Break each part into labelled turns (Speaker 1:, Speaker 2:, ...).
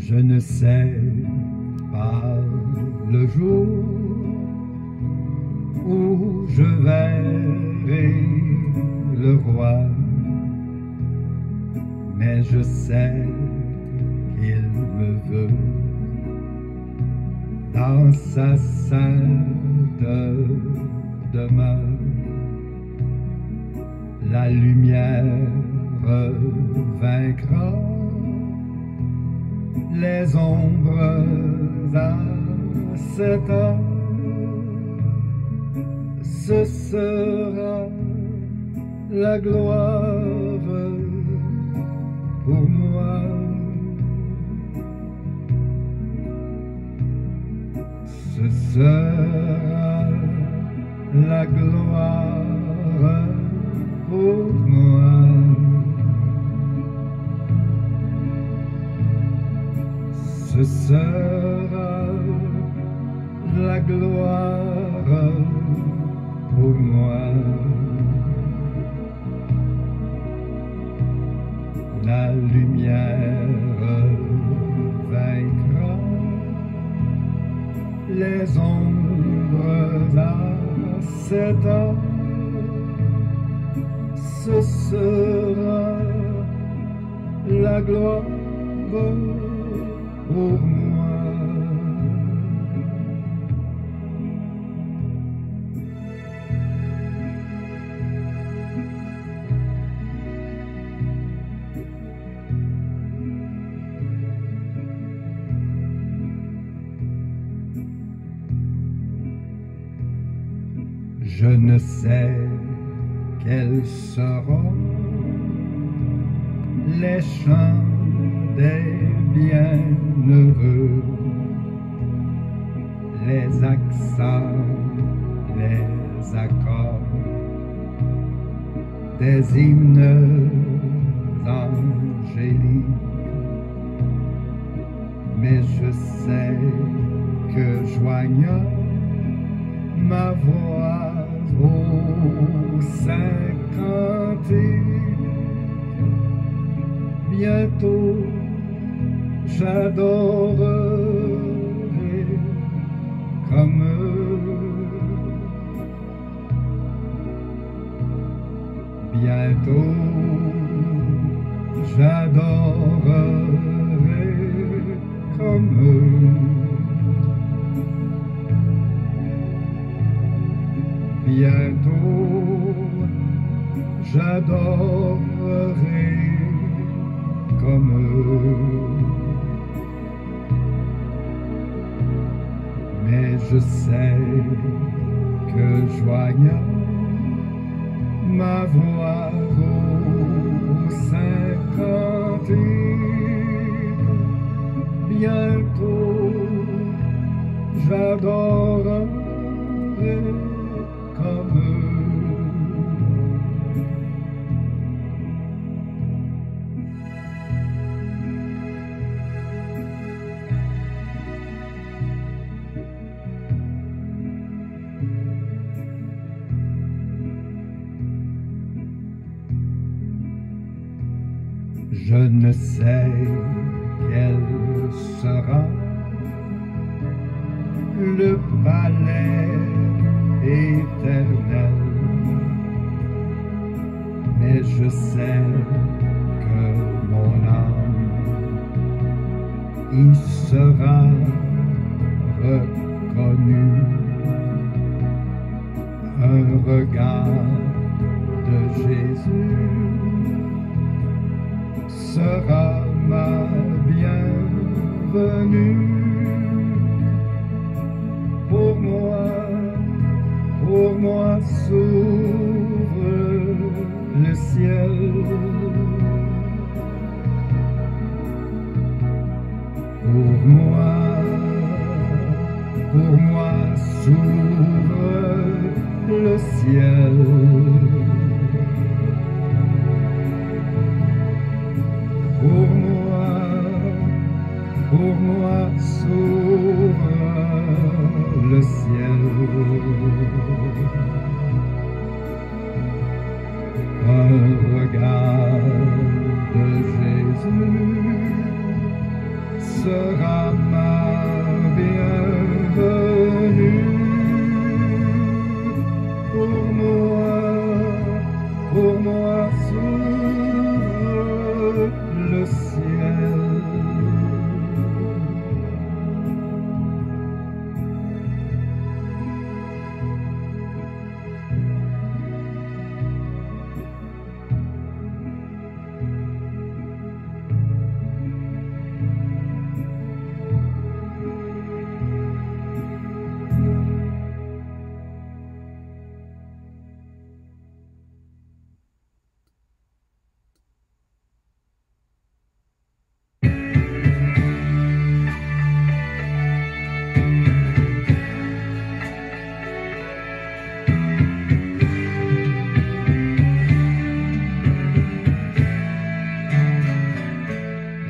Speaker 1: Je ne sais pas le jour où je verrai le roi, mais je sais qu'il me veut dans sa sainte demeure. La lumière vaincra les ombres à cette heure. Ce sera la gloire pour moi. Ce sera la gloire pour moi. Ce sera la gloire pour moi. La lumière vaincra les ombres à cette heure. Ce sera la gloire pour moi. Je ne sais quels seront les chants des bienheureux, les accents, les accords des hymnes angéliques, mais je sais que joignant ma voix au saint cantique, bientôt j'adorerai comme eux. Bientôt j'adorerai comme eux. Bientôt j'adorerai comme eux. Mais je sais que joignant ma voix au saint cantique, bientôt j'adorerai comme eux. Je ne sais quel sera le palais éternel, mais je sais que mon âme y sera reconnue. Un regard de Jésus sera ma bienvenue. Pour moi s'ouvre le ciel. Pour moi s'ouvre le ciel. Pour moi s'ouvre le ciel. Un regard de Jésus sera ma bienvenue. Pour moi s'ouvre le ciel.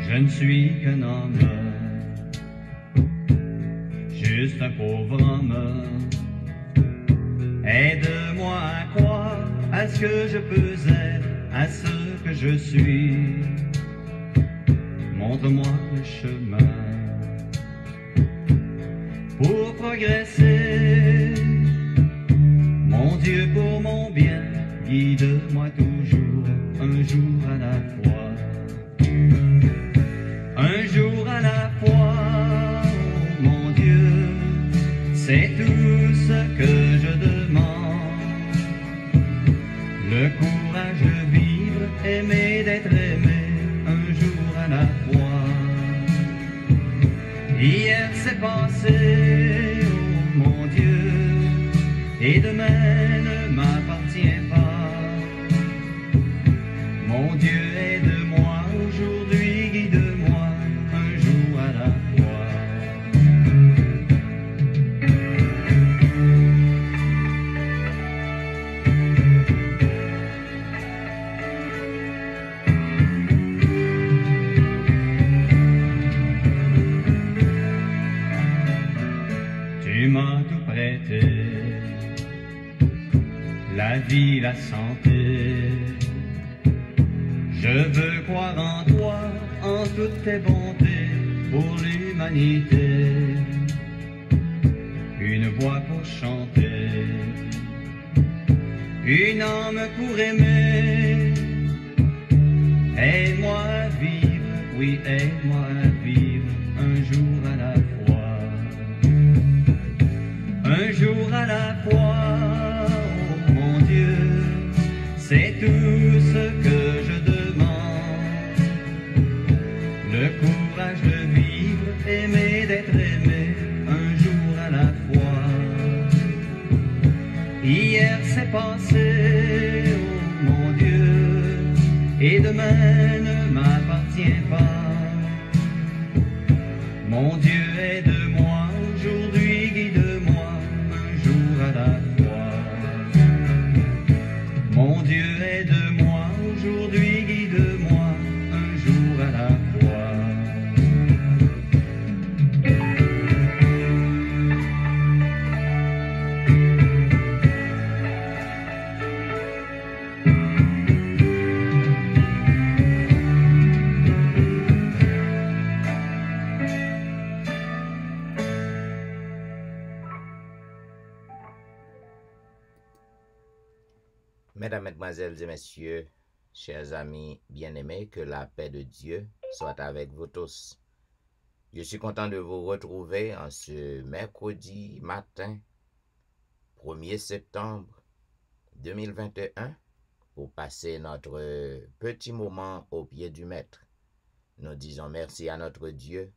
Speaker 1: Je ne suis qu'un homme, juste un pauvre homme. Aide-moi à croire à ce que je peux être, à ce que je suis. Montre-moi le chemin pour progresser. Mon Dieu, pour mon bien, guide-moi toujours, un jour à la fois. Un jour à la fois, oh mon Dieu, c'est tout ce que je demande. Le courage de vivre, aimer d'être aimé, un jour à la fois. Hier c'est passé, oh mon Dieu, et demain ne m'appartient pas. Mon Dieu, aide-moi aujourd'hui, guide-moi un jour à la fois. Tu m'as tout prêté, la vie, la santé. Je veux croire en toi, en toutes tes bontés pour l'humanité. Une voix pour chanter, une âme pour aimer. Aide-moi à vivre, oui, aide-moi à vivre un jour à la fois. Un jour à la fois, oh mon Dieu, c'est tout ce que je demande. Le courage de vivre, aimer d'être aimé, un jour à la fois. Hier c'est passé, oh mon Dieu, et demain ne m'appartient pas. Mon Dieu, aide-moi aujourd'hui, guide-moi un jour à la fois. Mon Dieu, aide-moi aujourd'hui, guide-moi un jour à la fois.
Speaker 2: Mesdames, Mesdemoiselles et Messieurs, chers amis bien-aimés, que la paix de Dieu soit avec vous tous. Je suis content de vous retrouver en ce mercredi matin, 1er septembre 2021, pour passer notre petit moment au pied du Maître. Nous disons merci à notre Dieu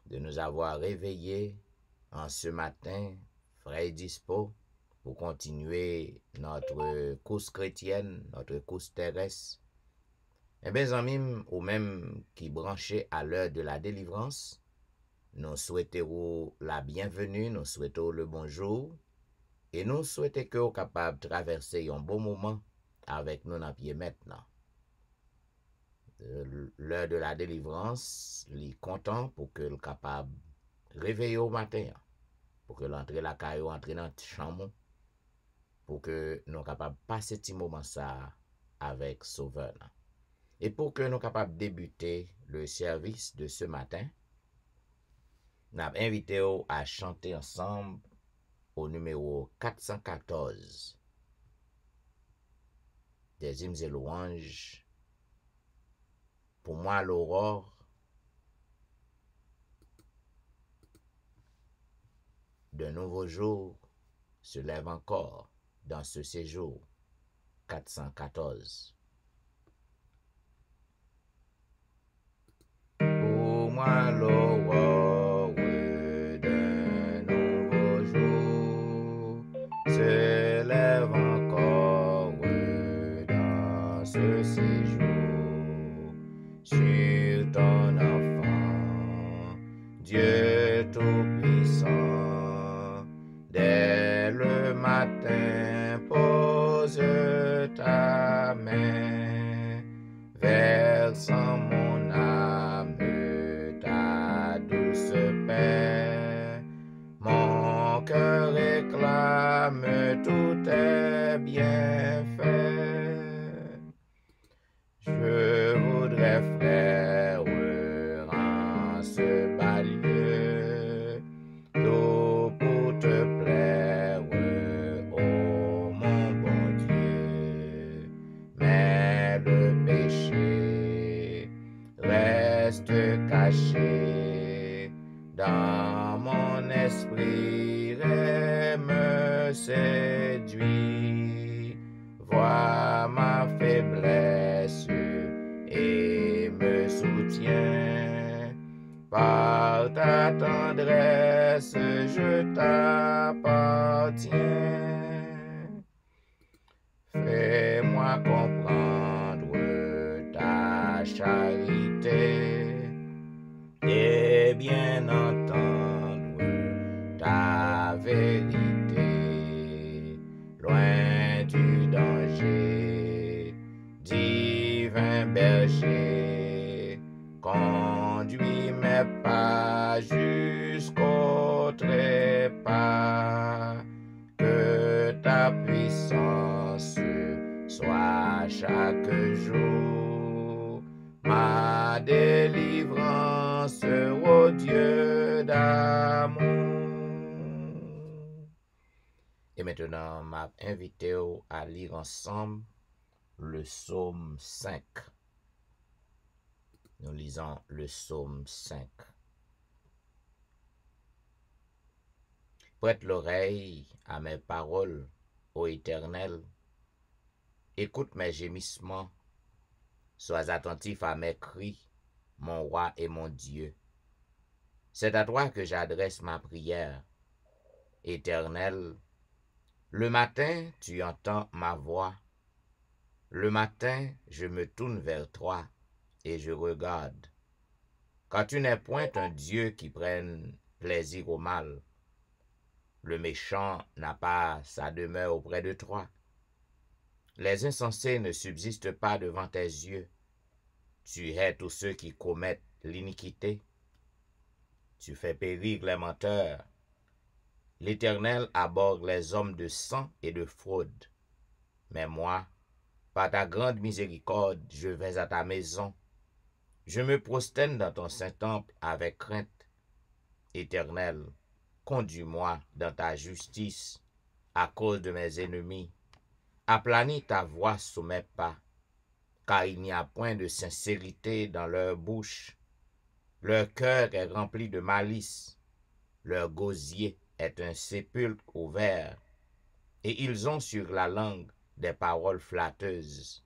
Speaker 2: de nous avoir réveillés en ce matin, frais et dispo, pour continuer notre course chrétienne, notre course terrestre. Et bien, amis, ou même qui branchés à l'heure de la délivrance, nous souhaitons la bienvenue, nous souhaitons le bonjour, et nous souhaitons que vous capables de traverser un bon moment avec nous dans pied maintenant. L'heure de la délivrance, il est content pour que le capable réveiller au matin, pour que l'entrée la caillou entre dans la chambre, pour que nous capables de passer ce moment ça avec Sauveur. Et pour que nous capables de débuter le service de ce matin, N'a invité à chanter ensemble au numéro 414 des hymnes et louanges. Pour moi, l'aurore d'un nouveau jour se lève encore dans ce séjour 414. Pour moi, l'aurore d'un nouveau jour se lève encore dans ce séjour sur ton enfant, Dieu Tout-Puissant. Dès le matin, pose ta main, versant mon âme ta douce paix. Mon cœur réclame tous tes bienfaits. Je voudrais, frère, en ce bas lieu, tout pour te plaire, ô mon bon Dieu. Mais le péché reste caché dans mon esprit et me séduit. Vois ma faiblesse et me soutient. Par ta tendresse, je t'appartiens. Fais-moi comprendre ta charité et bien entendre ta vérité. Loin du danger, divin berger, conduis mes pas jusqu'au trépas. Que ta puissance soit chaque jour ma délivrance, ô Dieu d'amour. Et maintenant, m'a invité à lire ensemble le psaume 5. Nous lisons le psaume 5. Prête l'oreille à mes paroles, ô Éternel. Écoute mes gémissements. Sois attentif à mes cris, mon roi et mon Dieu. C'est à toi que j'adresse ma prière. Éternel, le matin, tu entends ma voix. Le matin, je me tourne vers toi et je regarde. Car tu n'es point un Dieu qui prenne plaisir au mal. Le méchant n'a pas sa demeure auprès de toi. Les insensés ne subsistent pas devant tes yeux. Tu hais tous ceux qui commettent l'iniquité. Tu fais périr les menteurs. L'Éternel abhorre les hommes de sang et de fraude. Mais moi, par ta grande miséricorde, je vais à ta maison. Je me prosterne dans ton saint temple avec crainte. Éternel, conduis-moi dans ta justice à cause de mes ennemis. Aplanis ta voix sous mes pas, car il n'y a point de sincérité dans leur bouche. Leur cœur est rempli de malice. Leur gosier est un sépulcre ouvert, et ils ont sur la langue des paroles flatteuses.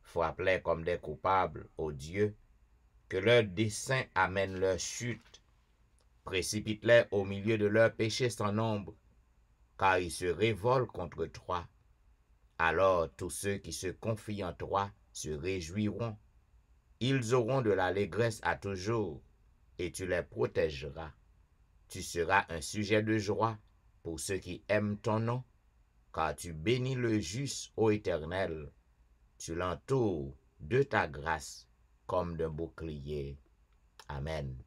Speaker 2: Frappe-les comme des coupables, ô Dieu, que leur dessein amène leur chute. Précipite-les au milieu de leurs péchés sans nombre, car ils se révoltent contre toi. Alors tous ceux qui se confient en toi se réjouiront. Ils auront de l'allégresse à toujours, et tu les protégeras. Tu seras un sujet de joie pour ceux qui aiment ton nom, car tu bénis le juste, ô Éternel. Tu l'entoures de ta grâce comme d'un bouclier. Amen.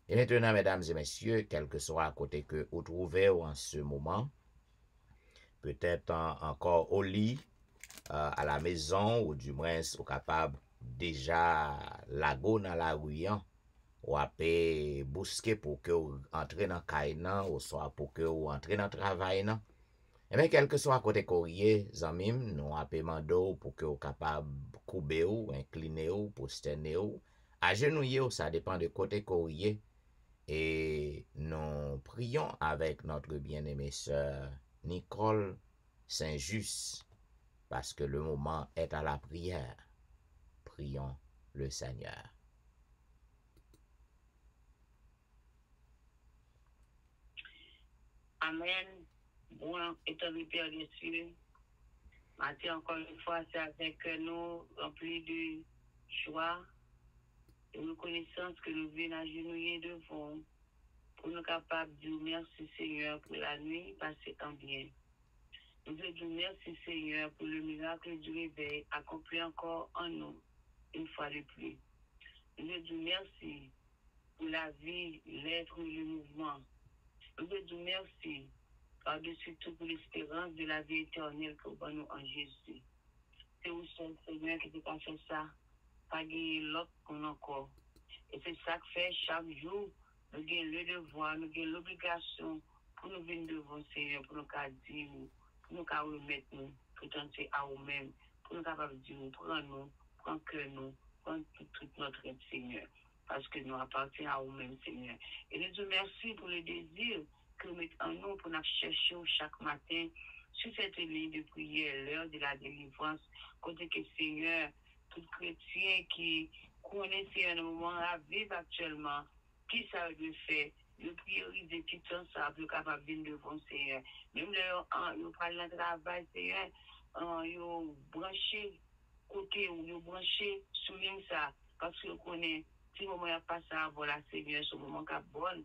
Speaker 2: Et maintenant, mesdames et messieurs, quel que soit à côté que vous trouvez en ce moment, peut-être encore au lit, à la maison, ou du moins, ou capable déjà lago dans la rue, ou apé bousquer pour que vous entrez dans caille nan, ou soit pour que vous entrez dans travail nan. Et bien, quel que soit côté courrier, zamim, nous apé mando pour que vous capable couper ou, incliner ou, posterner ou, agenouiller ou, ça dépend de côté courrier. Et nous prions avec notre bien-aimée sœur Nicole Saint-Just, parce que le moment est à la prière. Prions le Seigneur.
Speaker 3: Amen. Bon, éternel Père des cieux, Mathieu, encore une fois, c'est avec nous remplis de joie et reconnaissance que nous venons agenouiller devant pour nous capables de dire merci Seigneur pour la nuit passée en bien. Nous voulons dire merci Seigneur pour le miracle du réveil accompli encore en nous une fois de plus. Nous voulons dire merci pour la vie, l'être et le mouvement. Nous voulons dire merci par-dessus tout pour l'espérance de la vie éternelle que vous nous en Jésus. C'est au seul Seigneur qui peut faire ça, pas gagner l'autre qu'on encore. Et c'est ça que fait chaque jour, nous avons le devoir, nous avons l'obligation pour nous venir devant Seigneur, pour nous dire, pour nous remettre nous, présenter à nous-mêmes, pour nous capables de dire, prendre cœur nous, prendre tout notre aide, Seigneur, parce que nous appartenons à nous-mêmes, Seigneur. Et nous disons merci pour le désir que nous mettons en nous pour nous chercher chaque matin sur cette ligne de prière, l'heure de la délivrance, côté que Seigneur, tout chrétien qui connaissait un moment à vivre actuellement, qui ça veut faire, le prioriser tout ensemble, capable de venir devant Seigneur. Même là, on parle de travail, Seigneur, on branché côté ou on branché sur ça, parce qu'on connaît, si moment il n'y a pas ça, voilà, Seigneur, ce moment qui est bon.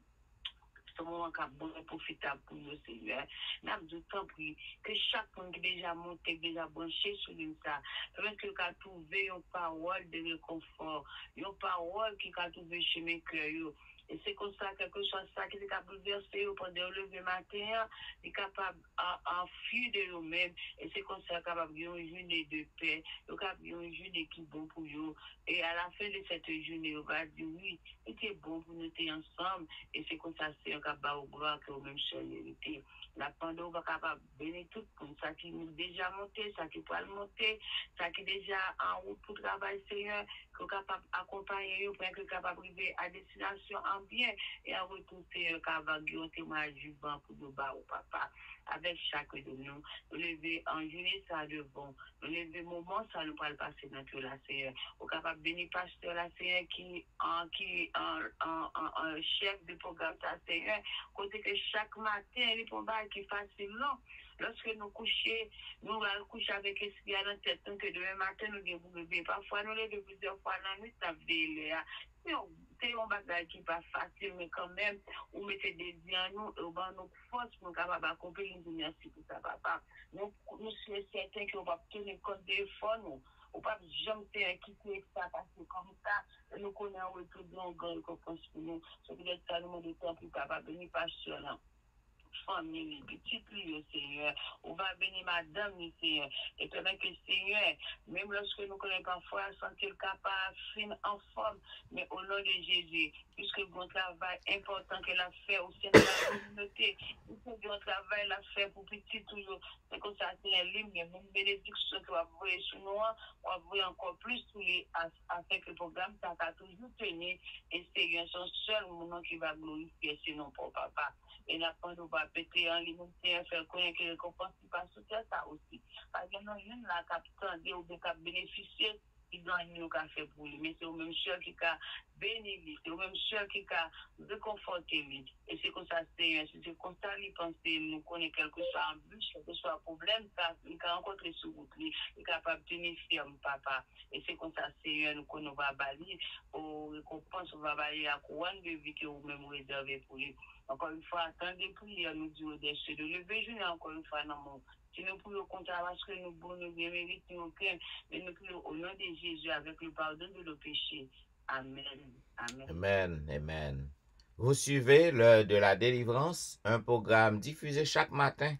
Speaker 3: Ce moment qui est bon et profitable pour nous, Seigneur. Nous avons du temps pour que chaque monde qui est déjà monté, déjà branché sur ça, parce que a trouvé une parole de réconfort, une parole qui a trouvé chez mes cœurs. Et c'est comme ça, quelque chose ça qui est capable de bouleverser pendant le lever matin, est capable d'enfuir de nous-mêmes. Et c'est comme ça capable de une journée de paix, capable de une journée qui est bon pour nous. Et à la fin de cette journée, on va dire oui, c'était bon pour nous être ensemble. Et c'est comme ça, c'est un capable de gloire que nous-mêmes sommes mérités. La pandémie va capable de bénir tout comme ça qui nous déjà monté, ça qui peut monter, ça qui est déjà en route pour travail, Seigneur, que capable d'accompagner, pour être capable d'arriver à destination en bien et en retour, Seigneur, capable de un témoignage vivant pour nous bas au papa. Avec chaque de nous, nous lever en journée ça devant, nous lever moment ça nous parle passer dans tout la Seigneur. Au capable de bénir pasteur la Seigneur qui en chef de programme ça Seigneur, côté que chaque matin les combats qui facile non. Lorsque nous couchons, nous allons coucher avec l'esprit à la tête, que demain matin nous devons lever. Parfois nous levons plusieurs fois dans la nuit, ça veut c'est un bagage qui n'est pas facile, mais quand même, on mettez des dieux en nous, et on va nous force pour nous capables d'accomplir une merci pour ça, papa. Nous sommes certains qu'on va tenir compte des efforts, nous. On ne peut jamais quitter ça parce que comme ça, nous connaissons un retour de longueur et qu'on pense pour nous. C'est peut-être ça le monde de temps pour capable venir pas sur là. Famille, petite lui, Seigneur. On va bénir madame, Seigneur. Et permettre que, Seigneur, même lorsque nous connaissons parfois, sentir capable, fine en forme, mais au nom de Jésus, puisque le bon travail important qu'elle a fait au sein de la communauté, puisque le bon travail l'a fait pour petit toujours, c'est comme ça, c'est un livre, il y a une bénédiction qui va voir sur nous, on va voir encore plus sur lui, afin que le programme, ça va toujours tenir, et Seigneur, son seul moment qui va glorifier, sinon pour papa. Et la fin, on va péter en ligne, faire connaître que les récompenses qui passent sur ça aussi. Parce que nous, une là, qui a ou qui a bénéficié, qui gagne nous qu'a fait pour lui. Mais c'est au même seul qui a béni lui, c'est au même seul qui a réconforté lui. Et c'est comme ça, c'est comme ça, il pense, nous connaît quelque chose en but, quelque chose un problème, il a rencontré sur route, il est capable de tenir ferme, papa. Et c'est comme ça, Seigneur, nous qu'on va balayer, aux récompenses, on va balayer la couronne de vie que vous-même réservez pour lui. Encore une fois, attendez prières, nous disons des cieux de lever, je n'ai encore une fois dans mon. Si nous pouvons compter parce que nous pouvons bien mériter aucun, mais nous pouvons au nom de Jésus avec le pardon de nos péchés. Amen. Amen.
Speaker 2: Amen. Amen. Vous suivez l'heure de la délivrance, un programme diffusé chaque matin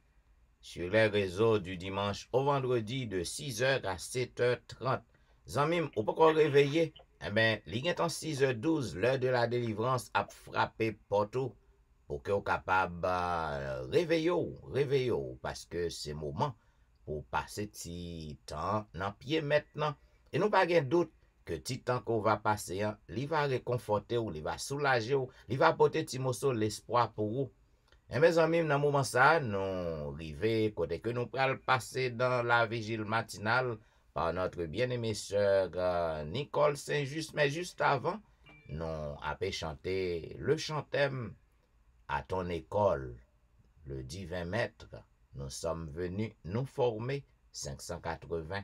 Speaker 2: sur les réseaux du dimanche au vendredi de 6h à 7h30. Zamim, ou pas réveiller? Eh bien, li gen ton 6h12, l'heure de la délivrance a frappé porto pour que vous capable réveiller parce que c'est moment pour passer petit temps dans pied maintenant. Et nous pas gen doute que petit temps qu'on va passer, hein, il va réconforter ou, il va soulager ou, il va apporter petit morceau l'espoir pour vous. Et mes amis, dans moment ça, nous arrivons côté que nous pral passer dans la vigile matinale par notre bien-aimée sœur Nicole Saint-Just. Mais juste avant, nous avons chanté le chantème à ton école, le divin maître. Nous sommes venus nous former 580.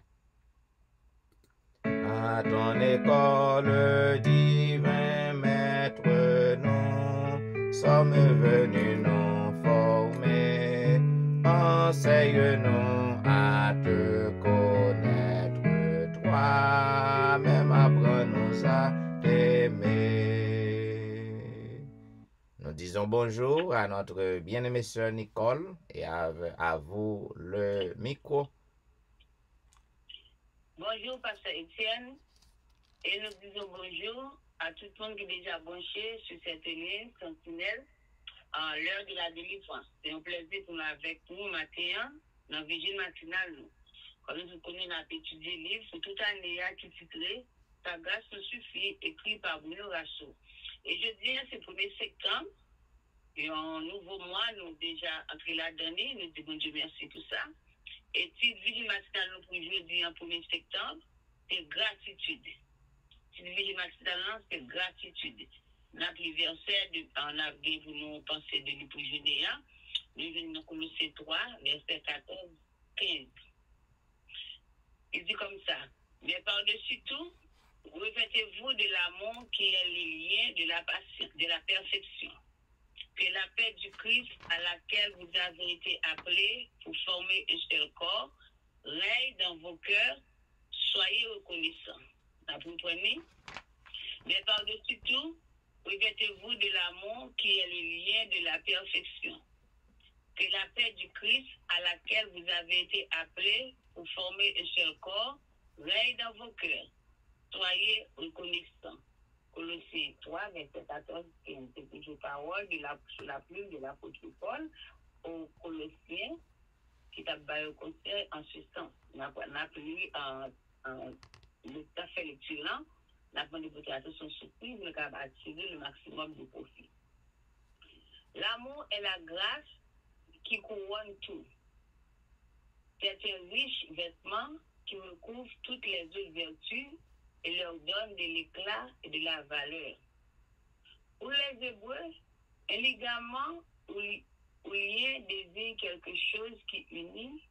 Speaker 2: À ton école, le divin maître, nous sommes venus nous former. Enseigne-nous à te connaître, toi, même apprends-nous à t'aimer. Nous disons bonjour à notre bien-aimée sœur Nicole et à vous le micro.
Speaker 3: Bonjour, Pasteur Étienne. Et nous disons bonjour à tout le monde qui est déjà branché sur cette ligne sentinelle à l'heure de la délivrance. C'est un plaisir pour nous avec nous matin, dans la vigile matinale. Comme nous connaissons, on a étudié le livre, c'est tout un léa qui titré Ta grâce nous suffit, écrit par Bruno Rasso. Et je dis, c'est le 1er septembre. Et en nouveau mois, nous déjà entré là-dedans, nous disons bon Dieu merci pour ça. Et petite vigile matinale nous pour jeudi en 1er septembre, c'est gratitude. Petite vigile matinale, c'est gratitude. Nous avons les versets, on a pour nous penser de lui pour jeudi. Nous venons dans Colossiens 3, verset 14, 15. Il dit comme ça. Mais par-dessus tout, revêtez-vous de l'amour qui est le lien de la perfection. Que la paix du Christ à laquelle vous avez été appelés pour former un seul corps règne dans vos cœurs, soyez reconnaissants. Vous comprenez? Mais par-dessus tout, revêtez-vous de l'amour qui est le lien de la perfection. Que la paix du Christ à laquelle vous avez été appelés pour former un seul corps règne dans vos cœurs, soyez reconnaissants. Colossiens 3, verset 14, 15. C'est toujours parole sur la plume de l'apôtre Paul aux Colossiens qui t'a baillé au conseil en ce sens. On a pris le fait lecture là, on a demandé votre attention surprise, mais on a attiré le maximum de profit. L'amour est la grâce qui couronne tout. C'est un riche vêtement qui recouvre toutes les autres vertus et leur donne de l'éclat et de la valeur. Pour les Hébreux, un ligament ou lien désigne quelque chose qui unit,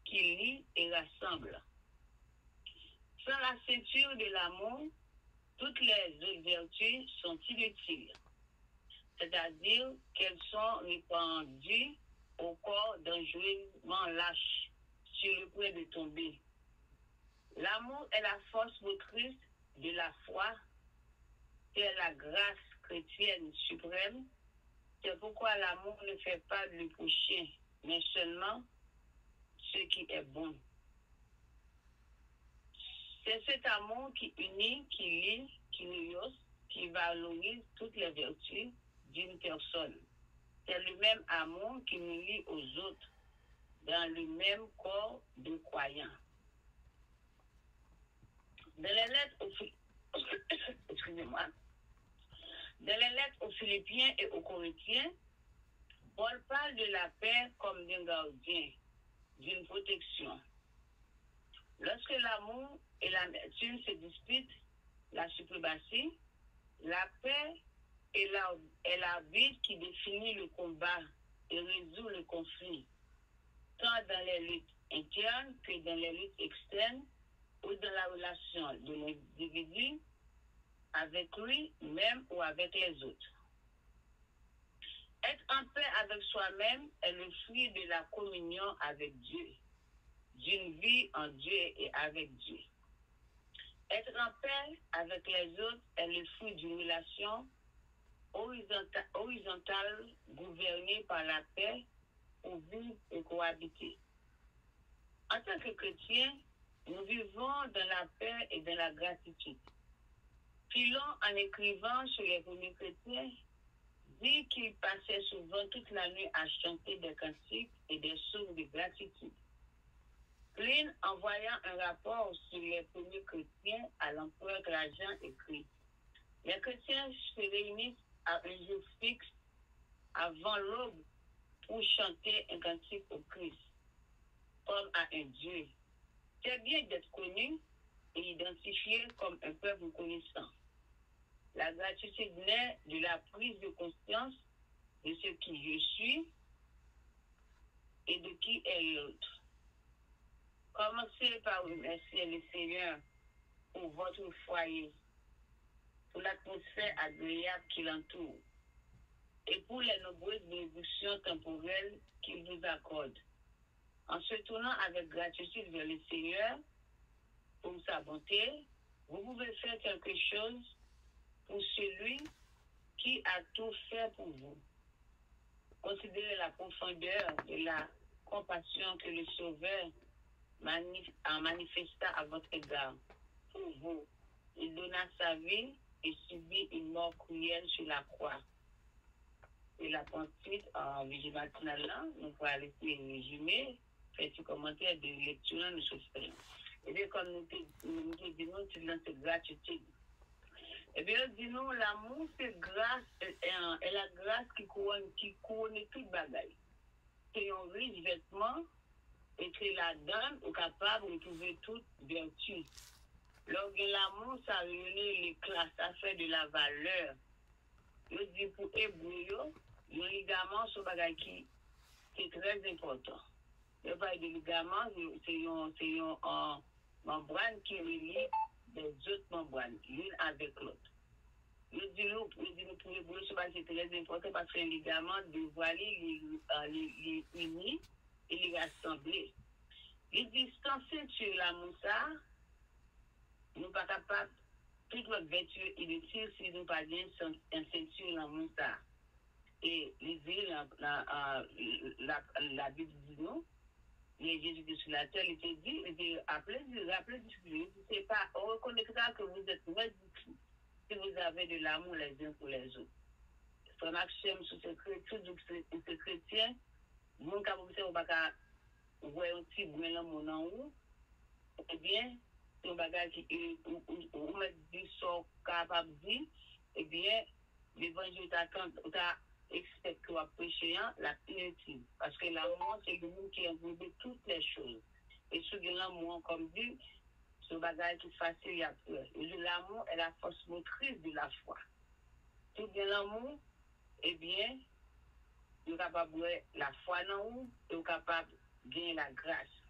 Speaker 3: qui lie et rassemble. Sans la ceinture de l'amour, toutes les autres vertus sont inutiles, c'est-à-dire qu'elles sont répandues au corps dangereusement lâche, sur le point de tomber. L'amour est la force motrice de la foi, c'est la grâce chrétienne suprême. C'est pourquoi l'amour ne fait pas le prochain, mais seulement ce qui est bon. C'est cet amour qui unit, qui lie, qui rehausse, qui valorise toutes les vertus d'une personne. C'est le même amour qui nous lie aux autres dans le même corps de croyants. Dans les lettres aux Philippiens et aux Corinthiens, Paul parle de la paix comme d'un gardien, d'une protection. Lorsque l'amour et l'amertume se disputent la suprématie, la paix est l'arbitre qui définit le combat et résout le conflit, tant dans les luttes internes que dans les luttes externes ou dans la relation de l'individu avec lui-même ou avec les autres. Être en paix avec soi-même est le fruit de la communion avec Dieu, d'une vie en Dieu et avec Dieu. Être en paix avec les autres est le fruit d'une relation horizontale gouvernée par la paix pour vivre et cohabiter. En tant que chrétiens, nous vivons dans la paix et dans la gratitude. Pilon, en écrivant sur les premiers chrétiens, dit qu'il passait souvent toute la nuit à chanter des cantiques et des psaumes de gratitude. Pline, envoyant un rapport sur les premiers chrétiens à l'empereur Trajan, écrit: les chrétiens se réunissent à un jour fixe avant l'aube pour chanter un cantique au Christ, comme à un Dieu. C'est bien d'être connu et identifié comme un peuple connaissant. La gratitude naît de la prise de conscience de ce qui je suis et de qui est l'autre. Commencez par remercier le Seigneur pour votre foyer, pour l'atmosphère agréable qui l'entoure et pour les nombreuses bénédictions temporelles qu'il vous accorde. En se tournant avec gratitude vers le Seigneur pour sa bonté, vous pouvez faire quelque chose pour celui qui a tout fait pour vous. Considérez la profondeur de la compassion que le Sauveur manifesta à votre égard. Pour vous, il donna sa vie et subit une mort cruelle sur la croix. Et la pensée en vigile matinale là, nous pouvons aller résumer, faire un commentaire de lecture, nous souffrons. Et bien, comme nous disons, c'est dans cette gratitude. Eh bien, disons, l'amour, c'est grâce, et la grâce qui couronne tout bagaille. C'est un riche vêtement, et que la donne est capable de trouver toute vertu. Lorsque l'amour, ça réunit les classes, ça fait de la valeur. Je dis pour Hébreu, le ligament, c'est un bagage qui est très important. Le bagage de ligament, c'est une membrane qui relie des autres membranes, l'une avec l'autre. Je dis pour Hébreu, c'est très important parce qu'un ligament doit les unir et les rassembler. Les distancer sur la moussard, nous ne sommes pas capables, toute notre vertu inutile si nous n'avons pas bien un ceinture dans la moussard. Et les villes, la Bible dit non, les Jésus qui sur la terre, il te dit, il dit, c'est pas, on reconnaîtra que vous êtes ridicules si vous avez de l'amour les uns pour les autres. Frère Maxime, sous ce chrétien, mon cas, vous savez, on va pas voir un petit bruit dans mon en eh bien, c'est un bagage qui, on met du sort capable de dire, eh bien, l'évangile t'a expecté à prêcher la inutile. Parce que l'amour, c'est le monde qui englobe toutes les choses. Et ce l'amour, comme dit, c'est un bagage qui est facile à faire. L'amour est la force motrice de la foi. Tout bien l'amour, eh bien, vous êtes capable de la foi dans vous, et vous êtes capable de gagner la grâce.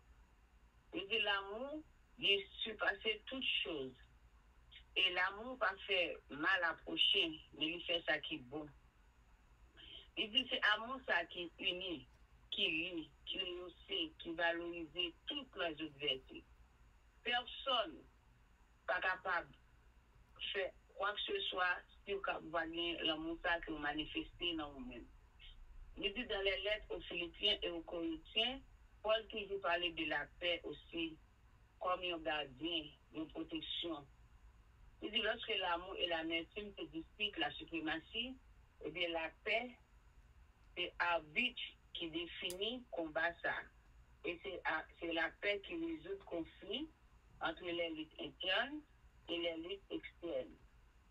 Speaker 3: Et de l'amour, il surpasse toutes choses. Et l'amour pas fait mal à prochain, mais il fait ça qui est bon. Il dit c'est l'amour ça qui unit, qui lie, qui rehausse, qui valorise toutes les autres vertus. Personne pas capable de faire quoi que ce soit si vous voyez l'amour ça que vous manifestez dans vous-même. Il dit dans les lettres aux Philippiens et aux Corinthiens, Paul toujours parlait de la paix aussi, comme un gardien, de protection. Il dit lorsque l'amour et la médecine se disputent la suprématie, eh bien la paix, c'est l'arbitre qui définit combat ça. Et c'est la paix qui résout le conflit entre les luttes internes et les luttes externes.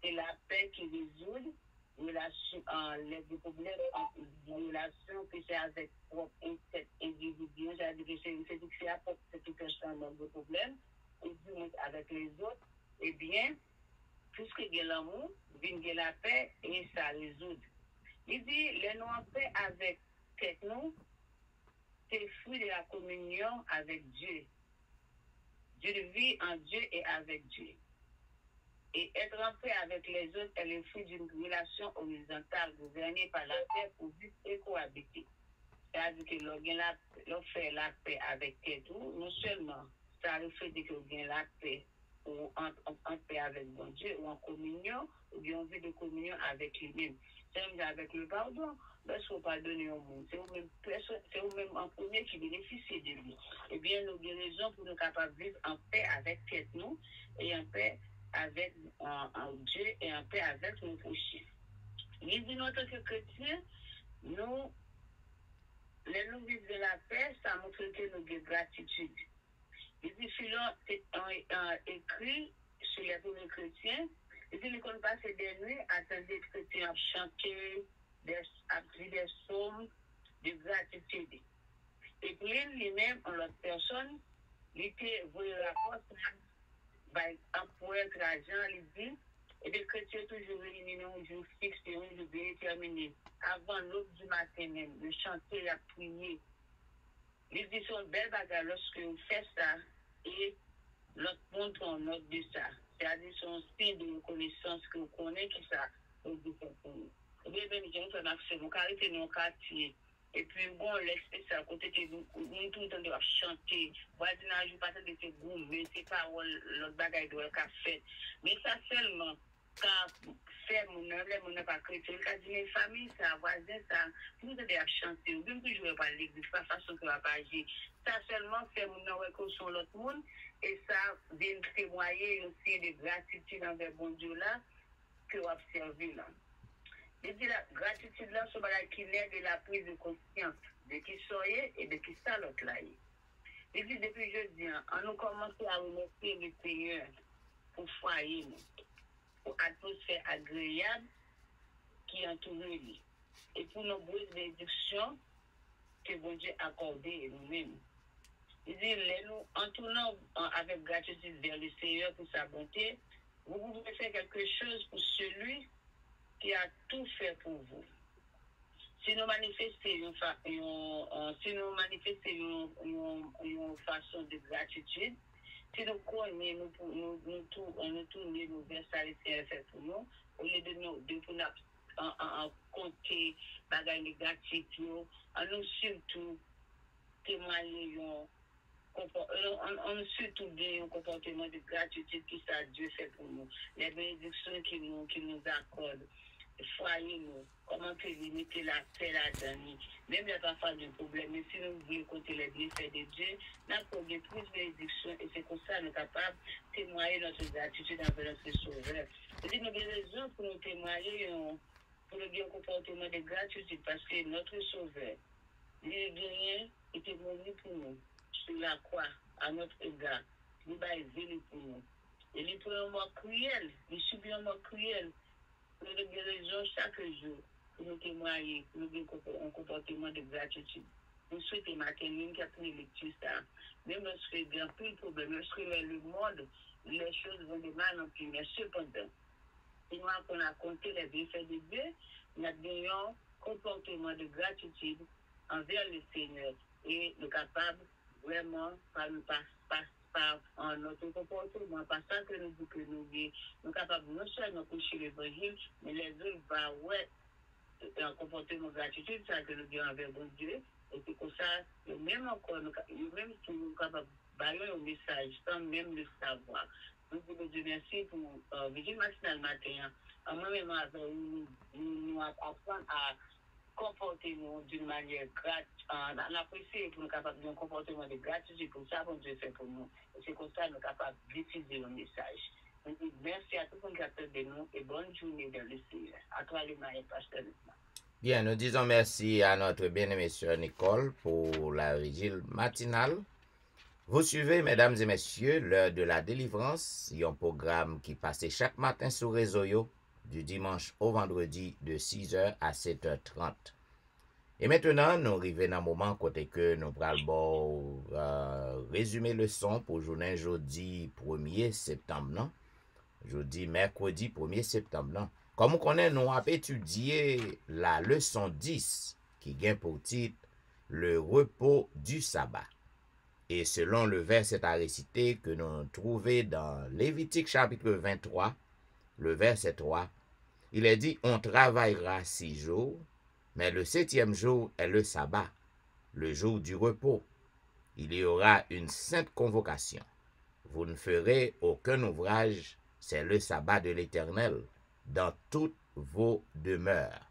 Speaker 3: C'est la paix qui résout les problèmes en relation que c'est avec cet individu. C'est-à-dire que c'est à propre cette personne de problème, et avec les autres, eh bien, puisque il y a l'amour, il y a la paix et ça résout. Il dit, les nous en paix avec nous, c'est le fruit de la communion avec Dieu. Dieu vit en Dieu et avec Dieu. Et être en paix avec les autres est le fruit d'une relation horizontale gouvernée par la paix pour vivre et cohabiter. C'est-à-dire que l'on fait la paix avec tout, non seulement ça reflète que l'on gagne la paix ou en paix avec bon Dieu, ou en communion, ou bien en vie de communion avec lui-même. C'est même avec le pardon, lorsqu'on pardonne au monde, c'est vous-même en premier qui bénéficie de lui. Eh bien, nous avons raison pour nous capables de vivre en paix avec nous et en paix avec en Dieu et en paix avec nos prochains. Il dit, nous, en tant que chrétiens, nous, les nous vivons de la paix, ça montre que nous avons gratitude. Il dit, Philon écrit sur les premiers chrétiens, il dit, nous qu'on passe des nuits, attendez les chrétiens à chanter, à prier des psaumes de gratitude. Et puis, lui-même, en l'autre personne, il était voué rapport à pouvoir être l'argent, il dit, et les chrétiens toujours réunis un jour fixe et un jour déterminé. Avant l'aube du matin même, de chanter, à prier. Il dit, c'est une belle bagarre lorsque vous faites ça et l'autre monde prend note de ça. C'est-à-dire, c'est un style de reconnaissance que vous connaissez qui ça, vous dites pour nous. Et bien, j'ai fait maximum, car il était dans le quartier. Et puis, bon, l'espèce à côté de nous, tout le temps de chanter. Voisinage, pas de se goumer, c'est pas l'autre bagaille de la fait. Mais ça seulement, quand fait mon pas chrétien, quand une famille, ça, voisin, ça, tout le temps de chanter. Ou même toujours pas l'église, pas façon que va pas agir. Ça seulement fait mon nom sur l'autre monde. Et ça vient témoigner aussi de gratitude envers bon Dieu là, que vous observez là. Il dit la gratitude là, c'est qui naît de la prise de conscience de qui soyez et de qui ça l'autre là. Il dit depuis jeudi, on nous commence à remercier le Seigneur pour foyer, pour atmosphère agréable qui entoure lui. Et pour nos bénédictions que bon Dieu a accordées nous-mêmes. Il dit, nous, en tournant avec gratitude vers le Seigneur pour sa bonté, vous pouvez faire quelque chose pour celui qui a tout fait pour vous. Si nous manifestons une façon de gratitude, si nous connaissons, nous tournons vers ça, le Seigneur fait pour nous, au lieu de nous compter bagaille de gratitude, nous surtout témoigner on surtout bien un comportement de gratitude qui ça Dieu fait pour nous. Les bénédictions qui nous accorde. Foyer nous, comment peut limiter la paix là-dedans. Même il n'y a pas de problème, mais si nous voulons compter les bienfaits de Dieu, nous avons plus de bénédictions et c'est comme ça que nous sommes capables de témoigner notre gratitude envers notre Sauveur. C'est une raison pour nous témoigner pour le comportement de gratitude parce que notre Sauveur, il était mort pour nous. Sur la croix, à notre égard, il va élever pour nous. Et il prend un mort cruel, il subit un mort cruel. Pour nous guérison chaque jour, pour nous témoigner, pour nous avoir un comportement de gratitude. Nous souhaitons maintenir une appris lecture ça. Même lorsqu'il y a plus de problèmes, lorsque le monde, les choses vont de mal en plus. Mais cependant, si nous avons compté les bienfaits de Dieu, nous avons un comportement de gratitude envers le Seigneur et nous sommes capables vraiment par notre comportement, par ça que nous disons que nous sommes capables non seulement de coucher l'évangile, mais les autres vont un comportement de gratitude, ça que nous disons envers bon Dieu, et c'est comme ça, même encore, même si nous sommes capables de bailler un message sans même le savoir. Nous voulons Dieu merci pour Vigile matinale matin. Moi-même, nous apprenons à comporter-nous d'une manière gratuite, on apprécie pour nous capables d'un comportement de gratitude pour ça qu'on Dieu fait pour nous. Et c'est comme ça que nous sommes capables d'utiliser le message. Donc, merci à tout le monde qui a fait de nous et bonne journée dans le Seigneur. À toi, le maire, pasteur.
Speaker 2: Bien, nous disons merci à notre bien-aimée sœur Nicole pour la vigile matinale. Vous suivez, mesdames et messieurs, l'heure de la délivrance, un programme qui passe chaque matin sur Réseau Yo, du dimanche au vendredi de 6h à 7h30. Et maintenant, nous arrivons dans un moment côté que nous allons résumer le son pour journée jeudi 1er septembre. Non? Jeudi, mercredi 1er septembre. Non? Comme on connaît, nous avons étudié la leçon 10 qui gagne pour titre le repos du sabbat. Et selon le verset à réciter que nous trouvons dans Lévitique chapitre 23, le verset 3, il est dit, on travaillera 6 jours, mais le 7e jour est le sabbat, le jour du repos. Il y aura une sainte convocation. Vous ne ferez aucun ouvrage, c'est le sabbat de l'Éternel, dans toutes vos demeures.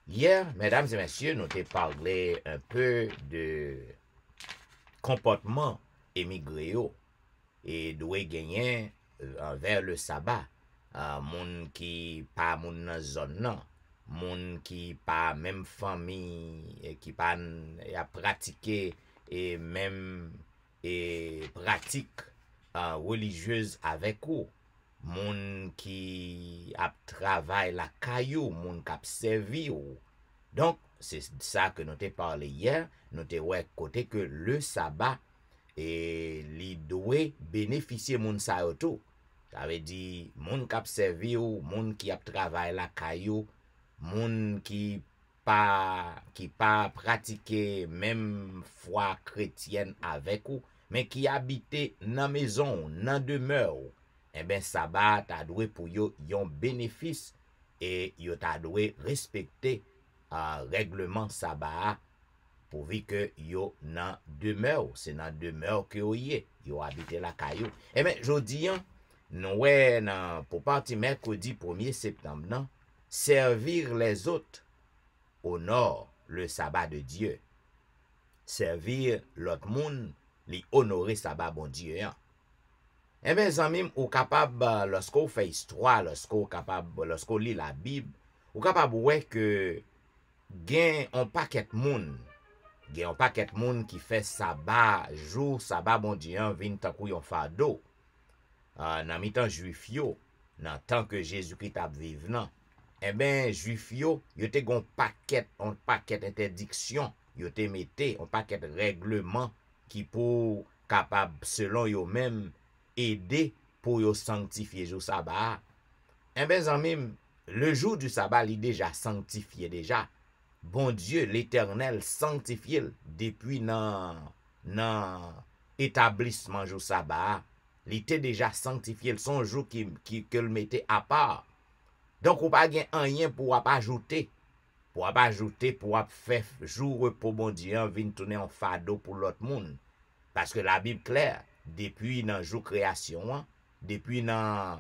Speaker 2: Hier, mesdames et messieurs, nous avons parlé un peu de comportement émigré et doit gagner envers le sabbat. Moun qui pas moun nan zone nan, moun qui pas même famille, qui pas a pratiqué et même et pratique religieuse avec ou, moun qui a travail la caillou, moun qui a servi ou. Donc, c'est ça que nous t'ai parlé hier, nous t'ai ouais côté que le sabbat et li doit bénéficier moun sa yo tout. Ça veut dire moun qui a servi ou, moun qui a travail la caillou, moun qui pas pratiqué même foi chrétienne avec ou, mais qui habite dans maison, dans demeure, eh ben sabbat ta doué pour yo yon bénéfice et yo ta doué respecter règlement sabbat pourvu que yo nan demeure, c'est dans demeure que yo habite la caillou. Eh ben jodi nous nan pour partir mercredi 1er septembre nan, servir les autres honore le sabbat de Dieu. Servir l'autre monde, li honorer sabbat bon Dieu. Eh bien, amis, ou capable, lorsqu'on fait histoire, lorsqu'on lit la Bible, ou capable ouais que gen un paquet moun qui fait sabbat, jour sabbat bon Dieu, vin tan kou yon fardeau. Nan mitan juif yo, nan tant que Jésus-Christ ap vive nan. Eh ben, juif yo te gon paquet interdiction, yo te mette, un paquet règlement qui pour capable, selon yo même, aider pour yo sanctifier jour sabbat. Eh ben, zanmim, le jour du sabbat, il déjà sanctifié déjà. Bon Dieu, l'Éternel sanctifié depuis nan établissement jour sabbat. Il était déjà sanctifié, son jour que le mettait à part. Donc, ou pas gen rien pour ajouter. Pour faire jour repos bon Dieu, vin tourner en fardeau pour l'autre monde. Parce que la Bible claire, depuis dans jour création, depuis dans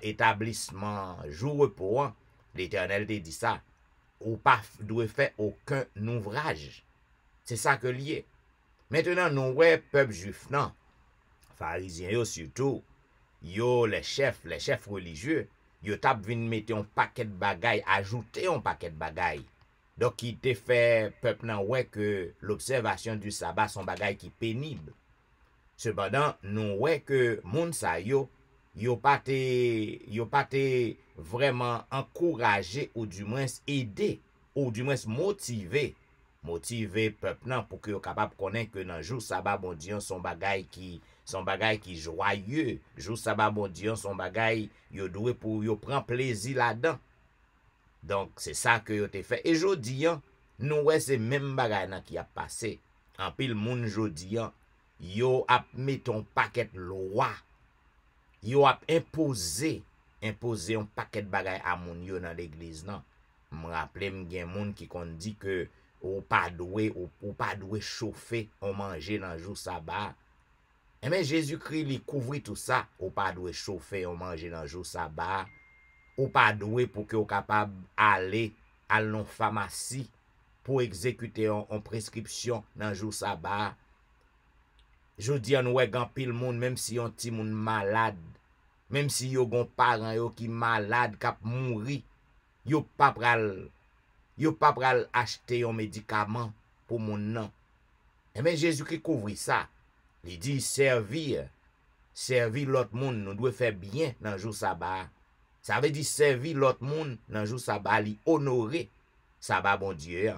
Speaker 2: établissement jour repos, l'Éternel te dit ça. Ou pas doit faire aucun ouvrage. C'est ça que lié. Maintenant, nous ouais peuple juif non. Pharisiens yo surtout, yo les chefs religieux, yo tap vin mette un paquet de bagaille, ajouter un paquet de bagaille. Donc il te fait peuple nan ouais que l'observation du sabbat son bagaille qui pénible. Cependant, nous ouais que moun sa yo pas te vraiment encourager ou du moins aider ou du moins motiver peuple nan pour que yo capable connaître que dans jour sabbat bon Dieu son bagaille qui joyeux, jour sabbat bon Dieu son bagaille yo doué pour yo prend plaisir là-dedans. Donc c'est ça que yo te fait. Et jodi nous ouais c'est même bagaille nan qui a passé. En pile moun jodi yo ap met ton paquet loi. Yo ap imposer un paquet de bagaille à moun yo dans l'église nan. Me rappelle m'gen moun qui kon dit que ou pas doué chauffer on manger dans jour sabbat. Eh bien, Jésus-Christ lui couvrit tout ça. Ou pas doué chauffer on manger dans jour sabbat. Ou pas doué pour que ou capable aller à l'on pharmacie pour exécuter en prescription dans jour sabbat. Je dis an ouais gan pile monde même si on ti moun malade, même si yo gon parent yo qui malade k'ap mouri, yo pas pral acheter un médicament pour moun nan. Eh bien Jésus-Christ couvrit ça. Il dit servir l'autre monde, nous doit faire bien dans jour sabbat. Ça veut dire servir l'autre monde dans jour sabbat, li honorer sabbat bon Dieu.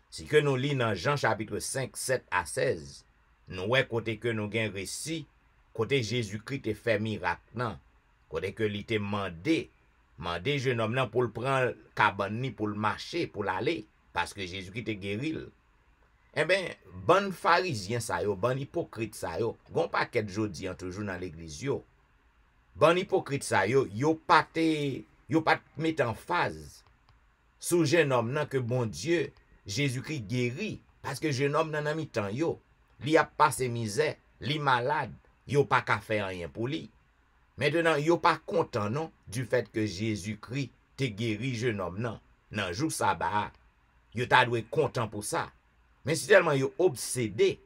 Speaker 2: Si que nous lit dans Jean chapitre 5, 7 à 16, nous ouais côté que nous gen récit, côté Jésus-Christ te fait miracle nan, côté que li te mandé jeune homme nan pour le prendre cabane ni pour le marcher, pour l'aller parce que Jésus-Christ te guéri. Eh ben, bon pharisien sa yo, bon hypocrite sa yo, gon paquet jodi toujours dans l'église yo. Bon hypocrite sa yo, yo pas mettre en phase sous jeune homme nan que bon Dieu Jésus-Christ guéri parce que jeune homme nan mi temps yo, li a passé misère, li malade, yo pas ka faire rien pour lui. Maintenant, yo pas content non du fait que Jésus-Christ te guéri jeune homme nan jour sabbat. Yo ta dwe content pour ça. Mais c'est tellement yo obsédé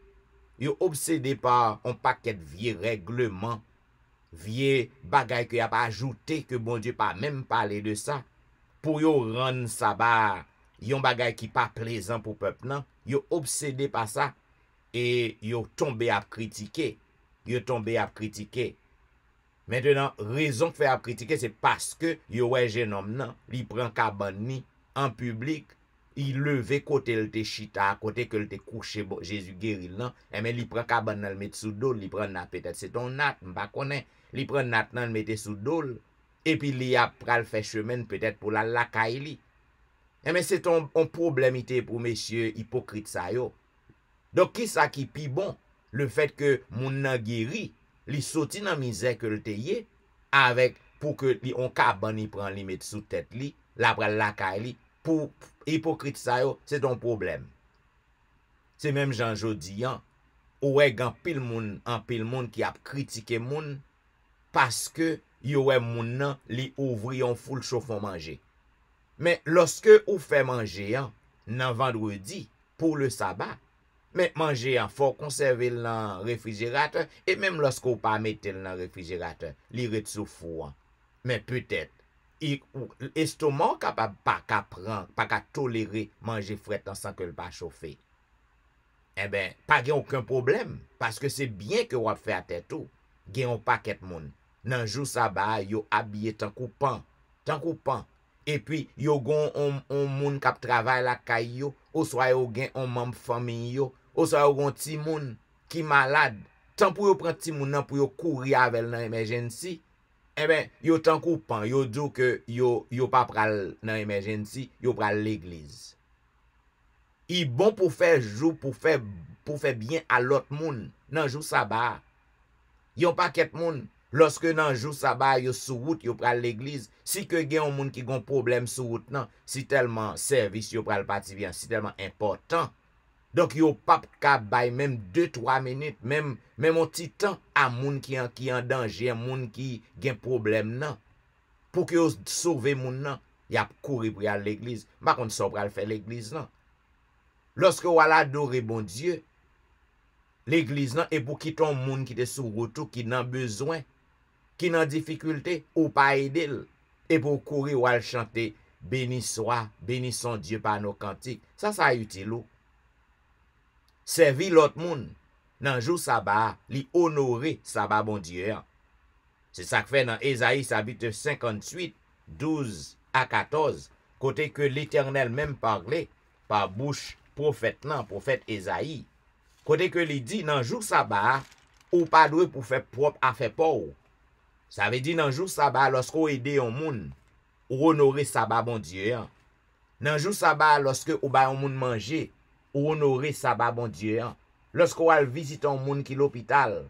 Speaker 2: par un paquet de vieux règlements vieux bagay que y a pas ajouté que bon Dieu pas même parler de ça pour yo rendre sabbat yon bagay qui pas plaisant pour peuple nan, yo obsédé par ça et yo tombé à critiquer, Maintenant, raison que fait à critiquer c'est parce que yo ouais jeune homme nan, li prend cabane ni en public, il levé côté le te chita, côté que le te couché Jésus guéri nan, et mais li prend cabane nan le mettre sous dos, li prend na peut-être c'est ton nat, m'pa connaît, li prend nat nan le mettre sous dos et puis li a pral fait chemin peut-être pour la caille. Et mais c'est un problème pour messieurs hypocrites ça yo. Donc qui ça qui pi bon, le fait que moun nan guéri, li sorti dans misère que le te yé avec pour que li on cabane il prend li mettre sous tête li, la pral la caille li, pour hypocrite ça yo, c'est un problème. C'est même Jean jodi an, ouè gan pile moun qui a critiqué moun parce que yo wè moun nan li ouvri yon foule chauffon manger. Mais lorsque ou fait manger nan vendredi pour le sabbat, mais manger faut conserver dans réfrigérateur et même lorsque ou pas mettre dans réfrigérateur, li ret sous four. Mais peut-être estomac capable pas ka tolérer manger frais sans que le pas chauffer. Eh ben, pas gen aucun problème parce que c'est bien que ou fait à tête tout. Gen un paquet moun. Nan jou sabbat yo habillé tant pan. Et puis yo gon on moun k'ap travail la kay yo, ou soit yo gen on membre famille yo, ou soit yo gon ti moun qui malade. Tant pour yo prend ti moun nan pour yo courir avec nan emergency. Eh ben, yo tant pan, yo dou que yo pas pral nan emergency, yo pral l'église. Il bon pour faire jour pour faire bien à l'autre moun nan jou sabbat. Yon paquet moun lorsque nan jou sabbat yo sou route yo pral l'église, si que gen yon moun qui gon problème sou route nan, si tellement service yo pral parti bien, si tellement important. Donc yo pas ka bay même 2-3 minutes, même un petit temps à moun qui en danger, moun qui gen problème nan. Pour que yo sauver moun nan, y a courir pour aller l'église. Par contre ça pral faire l'église nan. Lorsque ou ala adorer bon Dieu, l'église nan et pour qui ton moun qui te sous route qui nan besoin, qui nan difficulté ou pas aider et pour courir ou al chanter béni soit, béni son Dieu par nos cantiques. Ça utile ou. Servi l'autre moun nan jou sabbat, li honorer sabbat bon Dieu. C'est ça que fait dans Ésaïe chapitre 58, 12 à 14, côté que l'Éternel même parlait par bouche prophète Ésaïe. Côté que li dit nan jour sabbat ou pas doué pour faire propre affaire pour. Ça veut dire nan jour sabbat lorsque ou aider un moun ou honorer sabbat bon Dieu. Nan jour sabbat lorsque ou ba un moun manger ou honorer sabbat bon Dieu. Lorsque ou al visiter un moun qui l'hôpital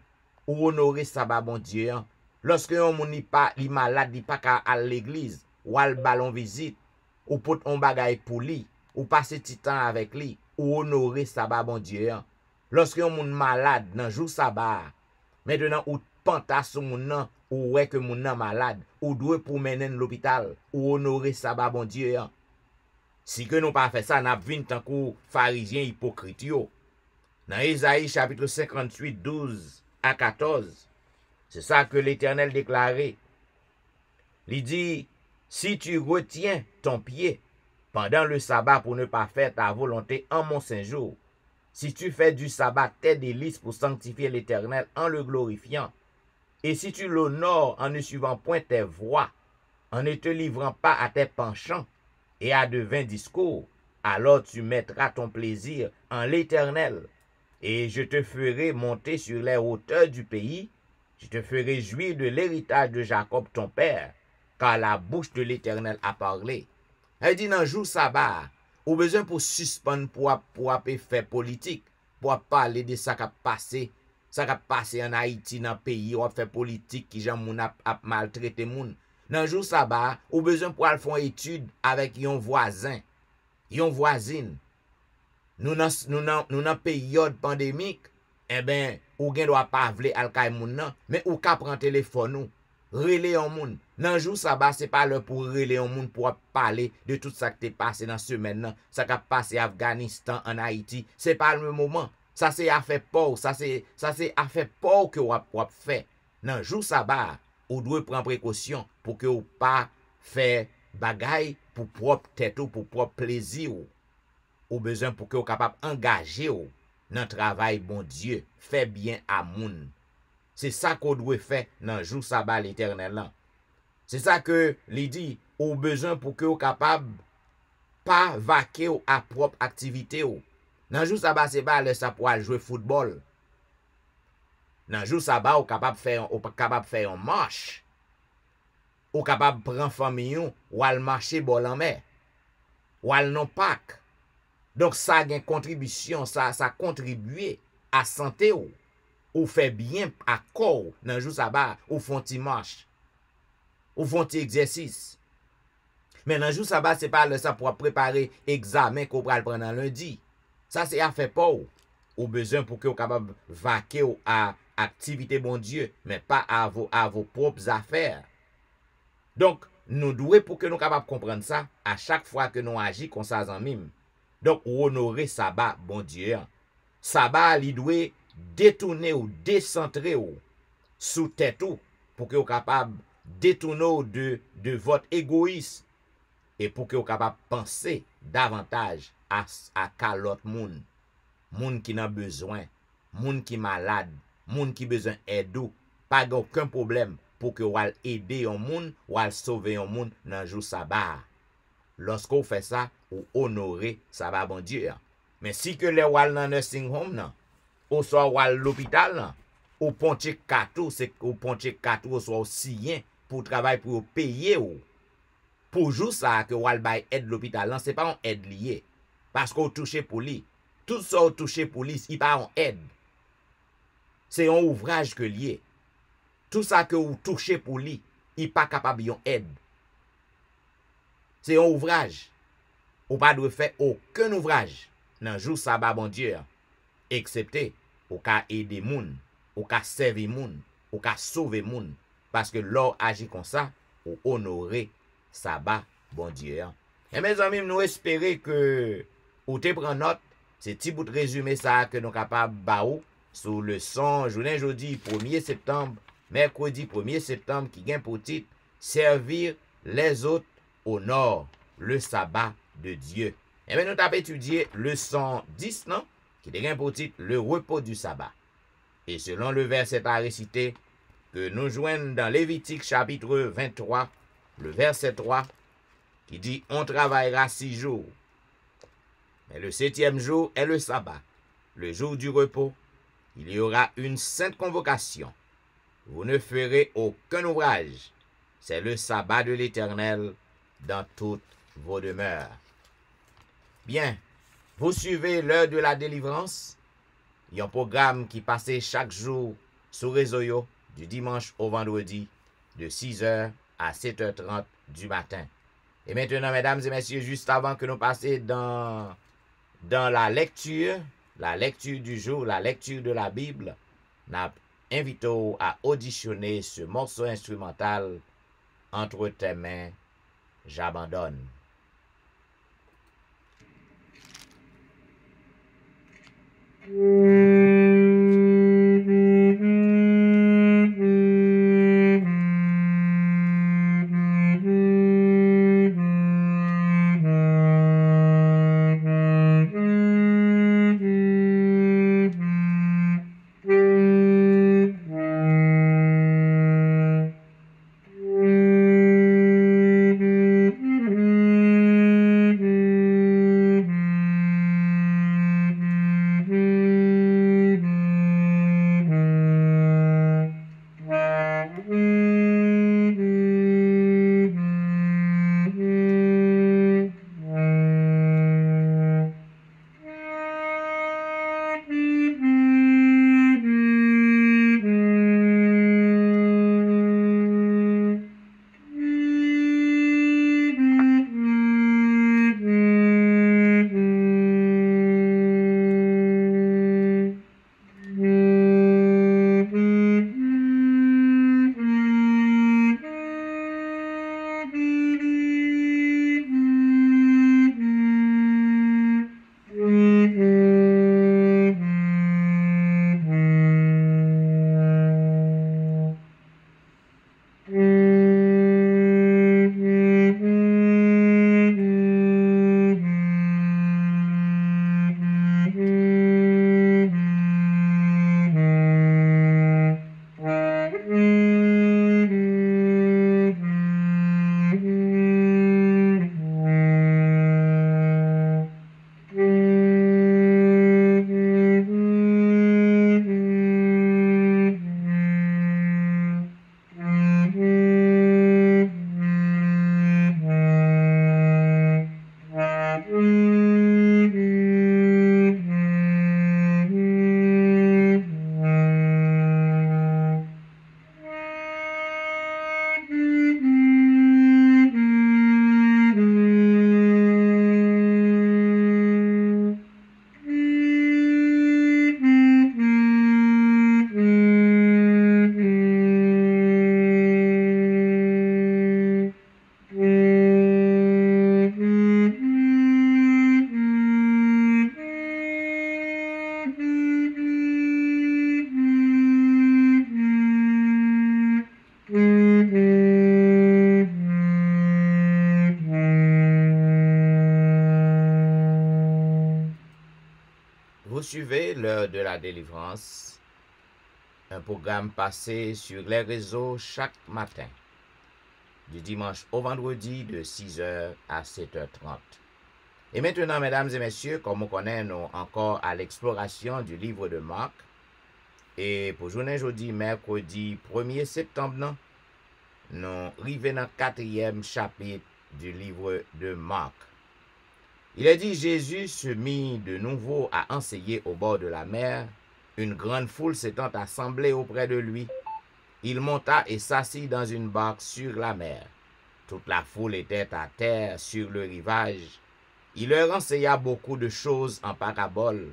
Speaker 2: ou honorer sabbat bon Dieu. Lorsque un moun li malade li pas ka à l'église ou al ballon visite ou pot on bagay pour li ou passer petit temps avec lui ou honorer sabbat bon Dieu. Lorsque yon moun malade nan jou sabbat, maintenant ou panta sou moun nan ou ouais que moun nan malade, ou doit pour mener l'hôpital ou honorer sabbat bon Dieu. Si que nous pas fait ça, n'a vinn tant kou pharisien hypocrite yo. Dans Ésaïe chapitre 58, 12 à 14, c'est ça que l'Éternel déclarait. Il dit, si tu retiens ton pied pendant le sabbat pour ne pas faire ta volonté en mon saint jour, si tu fais du sabbat tes délices pour sanctifier l'Éternel en le glorifiant, et si tu l'honores en ne suivant point tes voies, en ne te livrant pas à tes penchants et à de vains discours, alors tu mettras ton plaisir en l'Éternel, et je te ferai monter sur les hauteurs du pays, je te ferai jouir de l'héritage de Jacob ton père, car la bouche de l'Éternel a parlé. Elle dit dans jour sabbat, ou besoin pour suspendre pour faire politique, pour parler de ça qui a passé en Haïti dans le pays, ou faire politique qui gens moun a maltraité moun. Dans jour sabbat, ou besoin pour aller faire étude avec yon voisin, yon voisine. Nous dans période pandémique, eh ben ou gen doit pas vle al kay moun nan, mais ou ka prend téléphone nou. Relé yon moun. Nan jou sabbat, c'est pas l'heure pour relé yon moun pour parler de tout ça qui t'est passé dans semaine nan, ça qui a passé Afghanistan, en Haïti, c'est pas le moment. Ça c'est affaire peur, ça c'est affaire peur que ou fait. Nan jour sabat, ou doit prendre précaution pour que ou pas faire bagay pour propre tête ou pour propre plaisir ou besoin pour que ou capable engager ou dans travail bon Dieu, fait bien à moun. C'est ça qu'on doit faire dans jour sabat l'éternel là. C'est ça que li dit ou besoin pour que ou capable pas vaquer ou à propre activité ou. Dans jour sabat c'est pas le ça pour jouer football. Dans jour sabat ou capable faire une marche. Ou capable prendre famille ou al marcher bol en mer. Ou al non Pâques. Donc ça a une contribution, ça contribue à santé ou fait bien à corps dans jour sabat ou font ti marche. Ou font ti exercice. Mais dans jour sabat c'est pas le ça pour préparer examen qu'on va prendre dans lundi. Ça c'est à faire pas ou besoin pour que vous capable vaquer à activité bon Dieu, mais pas à vos propres affaires. Donc, nous devons pour que nous capables comprendre ça à chaque fois que nous agissons comme ça en mime. Donc, honorer sabbat bon Dieu. Sabbat, il doit détourner ou décentrer ou sous tête ou pour que vous capable détourner de votre égoïsme et pour que vous capable penser davantage à l'autre monde. Moun qui n'a besoin, moun qui malade, moun qui besoin d'aide, pas aucun problème pour que vous aider un monde ou sauver un monde dans le jour sabbat. Lorsqu'on fait ça, ou honorer sabbat bon Dieu. Mais si que les wal dans nursing home nan, ou soit wal l'hôpital ou ponche katou, c'est ou ponche katou ou soit sien pour travailler pour payer ou pour jour ça que wal bay aide l'hôpital là, c'est pas un aide lié parce qu'on touché pour lui. Tout ça ou touché pour lui, il pas en aide. C'est un ouvrage que lié. Tout ça que vous touchez pour lui, il pas capable yon aide. C'est un ouvrage. Ou pas de faire aucun ouvrage dans jour sabbat bon Dieu, excepté ou ka aider moun, ou ka servir moun, ou ka sauver moun parce que l'or agit comme ça ou honorer sabbat bon Dieu. Et mes amis, nous espérons que ou te prend note, c'est petit bout de résumé ça que nous capable baou sur le son journée jeudi 1er septembre, mercredi 1er septembre qui gagne pour titre servir les autres au nord, le sabbat de Dieu. Et bien nous avons étudié le 110 non qui gagne pour titre le repos du sabbat. Et selon le verset à réciter que nous joignons dans Lévitique chapitre 23, le verset 3 qui dit on travaillera 6 jours. Mais le 7e jour est le sabbat, le jour du repos. Il y aura une sainte convocation. Vous ne ferez aucun ouvrage. C'est le sabbat de l'Éternel dans toutes vos demeures. Bien, vous suivez l'heure de la délivrance. Il y a un programme qui passe chaque jour sur réseau du dimanche au vendredi de 6h à 7h30 du matin. Et maintenant, mesdames et messieurs, juste avant que nous passions dans la lecture du jour, la lecture de la Bible, nous invitons à auditionner ce morceau instrumental Entre tes mains, j'abandonne. suivez l'heure de la délivrance, un programme passé sur les réseaux chaque matin, du dimanche au vendredi de 6h à 7h30. Et maintenant, mesdames et messieurs, comme on connaît, nous encore à l'exploration du livre de Marc. Et pour journée aujourd'hui, mercredi 1er septembre, nous arrivons dans le 4e chapitre du livre de Marc. Il est dit, Jésus se mit de nouveau à enseigner au bord de la mer. Une grande foule s'étant assemblée auprès de lui. Il monta et s'assit dans une barque sur la mer. Toute la foule était à terre sur le rivage. Il leur enseigna beaucoup de choses en paraboles,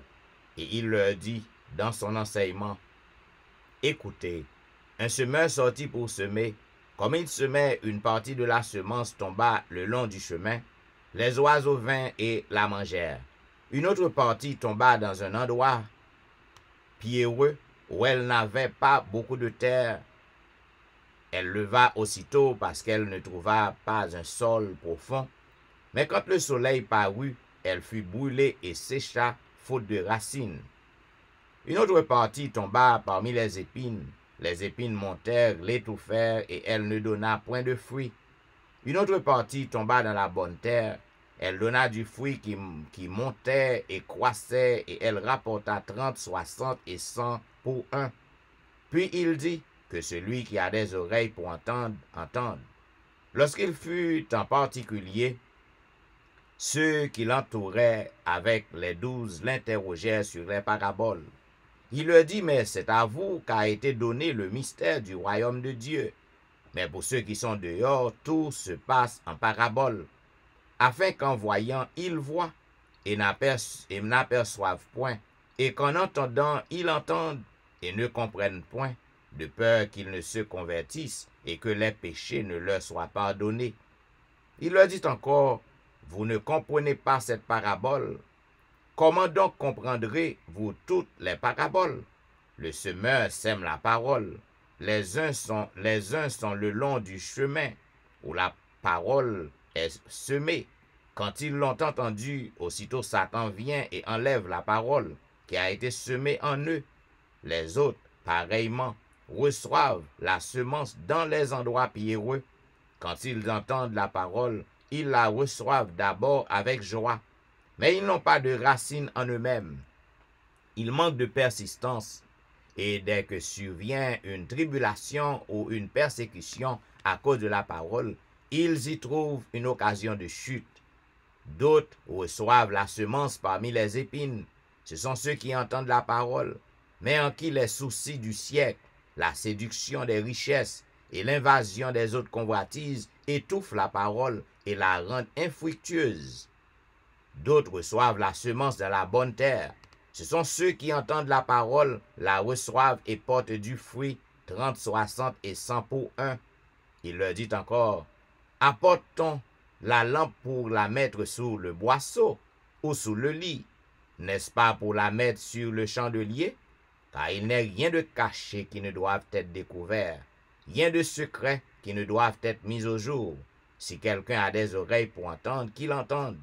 Speaker 2: et il leur dit dans son enseignement, « Écoutez, un semeur sortit pour semer. Comme il semait, une partie de la semence tomba le long du chemin. Les oiseaux vinrent et la mangèrent. Une autre partie tomba dans un endroit pierreux où elle n'avait pas beaucoup de terre. Elle leva aussitôt parce qu'elle ne trouva pas un sol profond. Mais quand le soleil parut, elle fut brûlée et sécha, faute de racines. Une autre partie tomba parmi les épines. Les épines montèrent, l'étouffèrent, et elle ne donna point de fruit. Une autre partie tomba dans la bonne terre. Elle donna du fruit qui montait et croissait, et elle rapporta 30, 60 et 100 pour un. Puis il dit, que celui qui a des oreilles pour entendre, entende. Lorsqu'il fut en particulier, ceux qui l'entouraient avec les 12 l'interrogèrent sur les paraboles. Il leur dit, mais c'est à vous qu'a été donné le mystère du royaume de Dieu. Mais pour ceux qui sont dehors, tout se passe en paraboles, afin qu'en voyant, ils voient et n'aperçoivent point, et qu'en entendant, ils entendent et ne comprennent point, de peur qu'ils ne se convertissent et que les péchés ne leur soient pardonnés. Il leur dit encore, vous ne comprenez pas cette parabole. Comment donc comprendrez-vous toutes les paraboles? Le semeur sème la parole. Les uns sont le long du chemin où la parole est semée. Quand ils l'ont entendu, aussitôt Satan vient et enlève la parole qui a été semée en eux. Les autres, pareillement, reçoivent la semence dans les endroits pierreux. Quand ils entendent la parole, ils la reçoivent d'abord avec joie. Mais ils n'ont pas de racines en eux-mêmes. Ils manquent de persistance. Et dès que survient une tribulation ou une persécution à cause de la parole, ils y trouvent une occasion de chute. D'autres reçoivent la semence parmi les épines. Ce sont ceux qui entendent la parole, mais en qui les soucis du siècle, la séduction des richesses et l'invasion des autres convoitises étouffent la parole et la rendent infructueuse. D'autres reçoivent la semence dans la bonne terre. Ce sont ceux qui entendent la parole, la reçoivent et portent du fruit, 30, 60 et 100 pour un. Il leur dit encore, apporte-t-on la lampe pour la mettre sous le boisseau ou sous le lit? N'est-ce pas pour la mettre sur le chandelier? Car il n'est rien de caché qui ne doive être découvert, rien de secret qui ne doive être mis au jour. Si quelqu'un a des oreilles pour entendre, qu'il entende.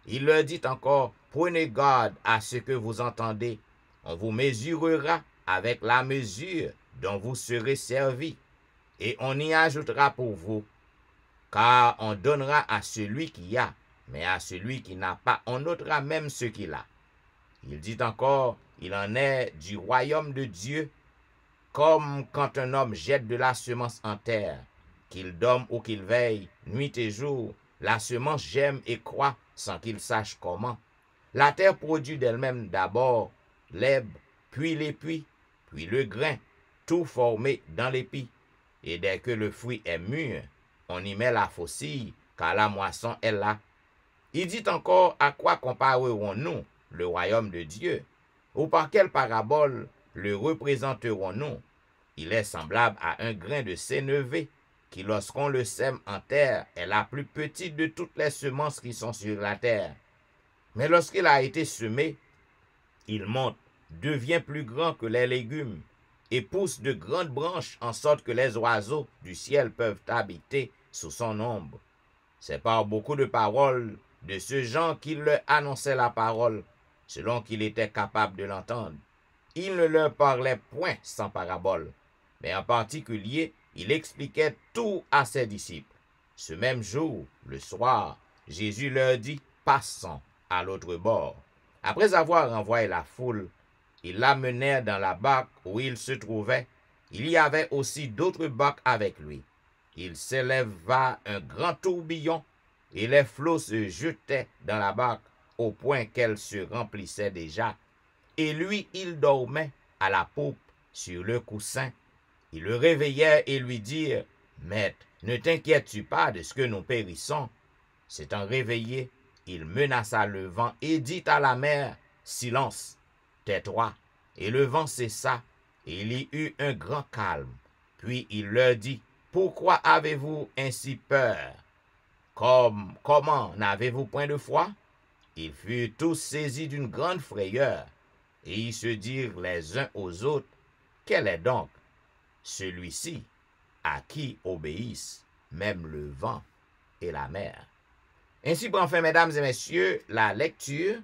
Speaker 2: Il leur dit encore, prenez garde à ce que vous entendez. On vous mesurera avec la mesure dont vous serez servis, et on y ajoutera pour vous. Car on donnera à celui qui a, mais à celui qui n'a pas, on ôtera même ce qu'il a. Il dit encore, il en est du royaume de Dieu, comme quand un homme jette de la semence en terre, qu'il dorme ou qu'il veille, nuit et jour, la semence germe et croît sans qu'il sache comment. La terre produit d'elle-même d'abord l'herbe, puis l'épi, puis le grain, tout formé dans l'épi. Et dès que le fruit est mûr, on y met la faucille, car la moisson est là. Il dit encore, à quoi comparerons-nous le royaume de Dieu? Ou par quelle parabole le représenterons-nous? Il est semblable à un grain de sénévé, qui lorsqu'on le sème en terre est la plus petite de toutes les semences qui sont sur la terre. Mais lorsqu'il a été semé, il monte, devient plus grand que les légumes, et pousse de grandes branches en sorte que les oiseaux du ciel peuvent habiter sous son ombre. C'est par beaucoup de paroles de ce genre qu'il leur annonçait la parole, selon qu'il était capable de l'entendre. Il ne leur parlait point sans parabole, mais en particulier, il expliquait tout à ses disciples. Ce même jour, le soir, Jésus leur dit, « Passons à l'autre bord. » Après avoir renvoyé la foule, ils l'amenèrent dans la barque où il se trouvait. Il y avait aussi d'autres barques avec lui. Il s'éleva un grand tourbillon, et les flots se jetaient dans la barque au point qu'elle se remplissait déjà. Et lui, il dormait à la poupe sur le coussin. Ils le réveillèrent et lui dirent, « Maître, ne t'inquiètes-tu pas de ce que nous périssons? » S'étant réveillé, il menaça le vent et dit à la mer, « Silence, tais-toi. » Et le vent cessa, et il y eut un grand calme. Puis il leur dit, « Pourquoi avez-vous ainsi peur? Comment n'avez-vous point de foi? » Ils furent tous saisis d'une grande frayeur, et ils se dirent les uns aux autres, « Quel est donc celui-ci à qui obéissent même le vent et la mer? » Ainsi prend fin, mesdames et messieurs, la lecture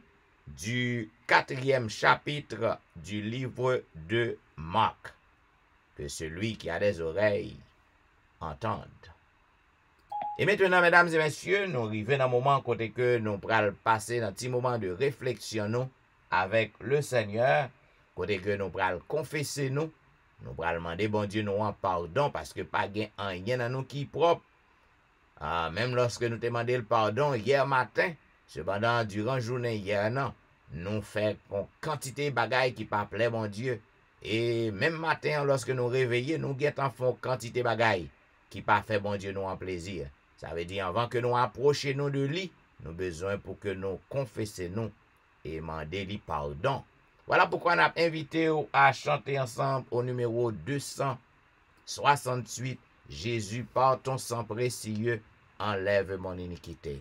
Speaker 2: du 4e chapitre du livre de Marc. Que celui qui a des oreilles entende. Et maintenant, mesdames et messieurs, nous arrivons dans un moment côté que nous allons passer dans un petit moment de réflexion avec le Seigneur, côté que nous allons confesser nous allons demander bon Dieu nous en pardon parce que pas rien dans nous qui est propre. Même lorsque nous demandons le pardon hier matin, cependant durant la journée hier, non, nous faisons une quantité de bagailles qui ne plaît mon Dieu. Et même matin, lorsque nous réveillons, nous faisons une quantité de bagailles qui ne fait bon Dieu nous en plaisir. Ça veut dire avant que nous approchions nous de lui, nous avons besoin pour que nous confessions nous et demander lui pardon. Voilà pourquoi on a invité à chanter ensemble au numéro 268. Jésus, par ton sang précieux, enlève mon iniquité.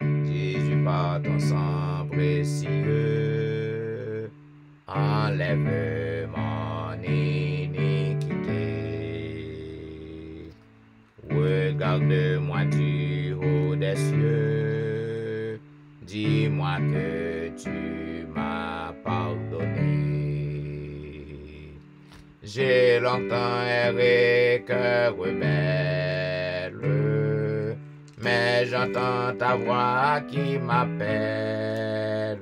Speaker 2: Jésus, par ton sang précieux, enlève mon iniquité. Regarde-moi du haut des cieux, dis-moi que tu m'as pardonné. J'ai longtemps erré, cœur rebelle, mais j'entends ta voix qui m'appelle.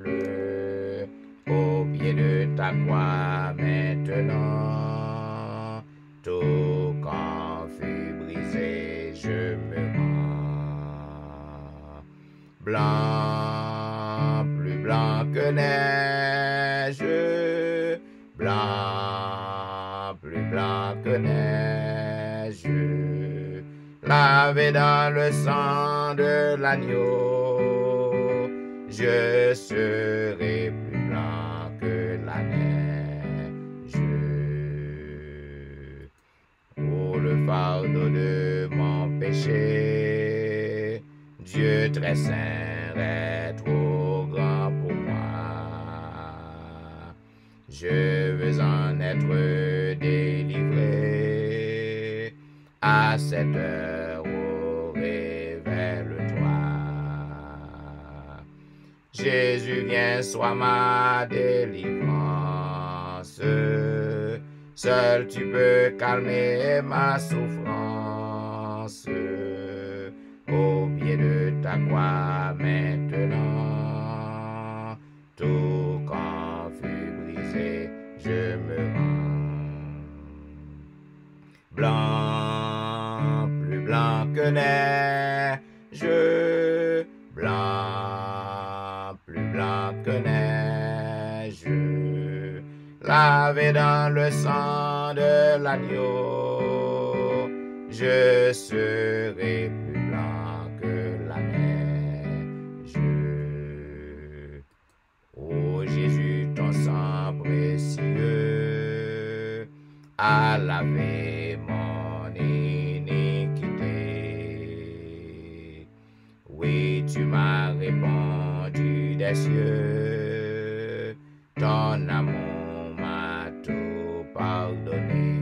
Speaker 2: Au pied de ta croix maintenant, tout quand fut brisé, je me rends. Blanc, plus blanc que neige, blanc, plus blanc que neige, lavé dans le sang de l'agneau, je serai plus blanc que la neige. Pour le fardeau de mon péché, Dieu très saint est trop grand pour moi. Je veux en être délivré. À cette heure, oh, révèle-toi. Jésus, viens, sois ma délivrance. Seul tu peux calmer ma souffrance. Au pied de ta croix maintenant, tout quand fut brisé, je me rends. Blanc, plus blanc que neige, blanc, plus blanc que neige, lavé dans le sang de l'agneau, je serai plus blanc que la neige. Ô Jésus, ton sang précieux a lavé mon iniquité. Oui, tu m'as répondu des cieux, ton amour m'a tout pardonné.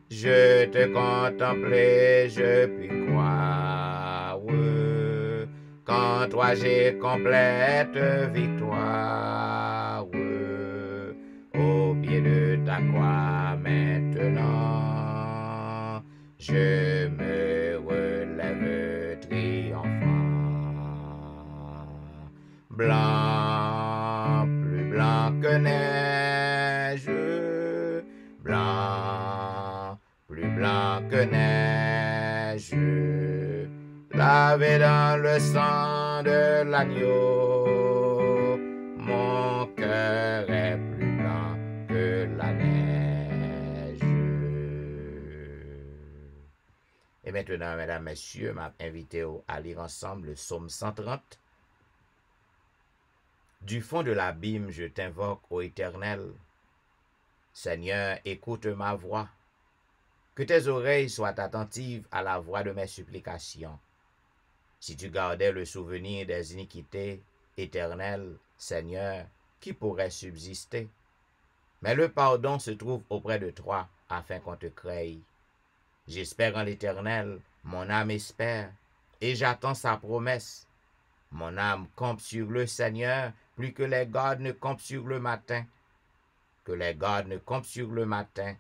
Speaker 2: Je te contemplais, je puis croire, En toi j'ai complète victoire. Au pied de ta croix maintenant, je me relève triomphant. Blanc, plus blanc que neige, blanc, plus blanc que neige, lavé dans le sang de l'agneau, mon cœur est plus blanc que la neige. Et maintenant, mesdames, messieurs, m'a invité à lire ensemble le psaume 130. Du fond de l'abîme, je t'invoque, ô Éternel. Seigneur, écoute ma voix. Que tes oreilles soient attentives à la voix de mes supplications. Si tu gardais le souvenir des iniquités, Éternel, Seigneur, qui pourrait subsister? Mais le pardon se trouve auprès de toi, afin qu'on te crée. J'espère en l'Éternel, mon âme espère, et j'attends sa promesse. Mon âme campe sur le Seigneur, plus que les gardes ne campent sur le matin. Que les gardes ne campent sur le matin.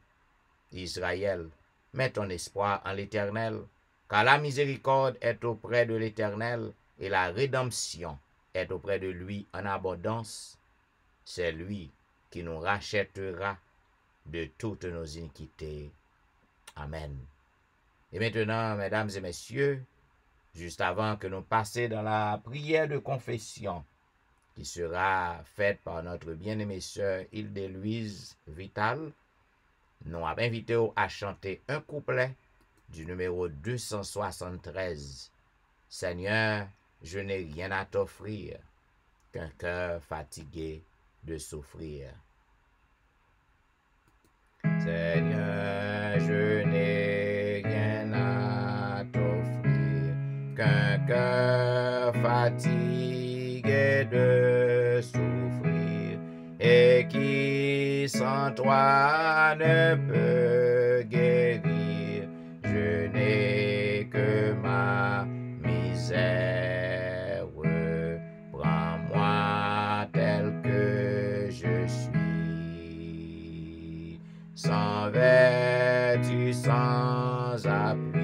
Speaker 2: Israël, mets ton espoir en l'Éternel, car la miséricorde est auprès de l'Éternel, et la rédemption est auprès de lui en abondance. C'est lui qui nous rachètera de toutes nos iniquités. Amen. Et maintenant, mesdames et messieurs, juste avant que nous passions dans la prière de confession, qui sera faite par notre bien-aimée sœur Hilde-Louise Vital, nous avons invité à chanter un couplet du numéro 273. Seigneur, je n'ai rien à t'offrir qu'un cœur fatigué de souffrir. Seigneur, je n'ai rien à t'offrir qu'un cœur fatigué de souffrir et qui sans toi ne peut guérir. Je n'ai que ma misère. Prends-moi tel que je suis, sans vertu, sans appui,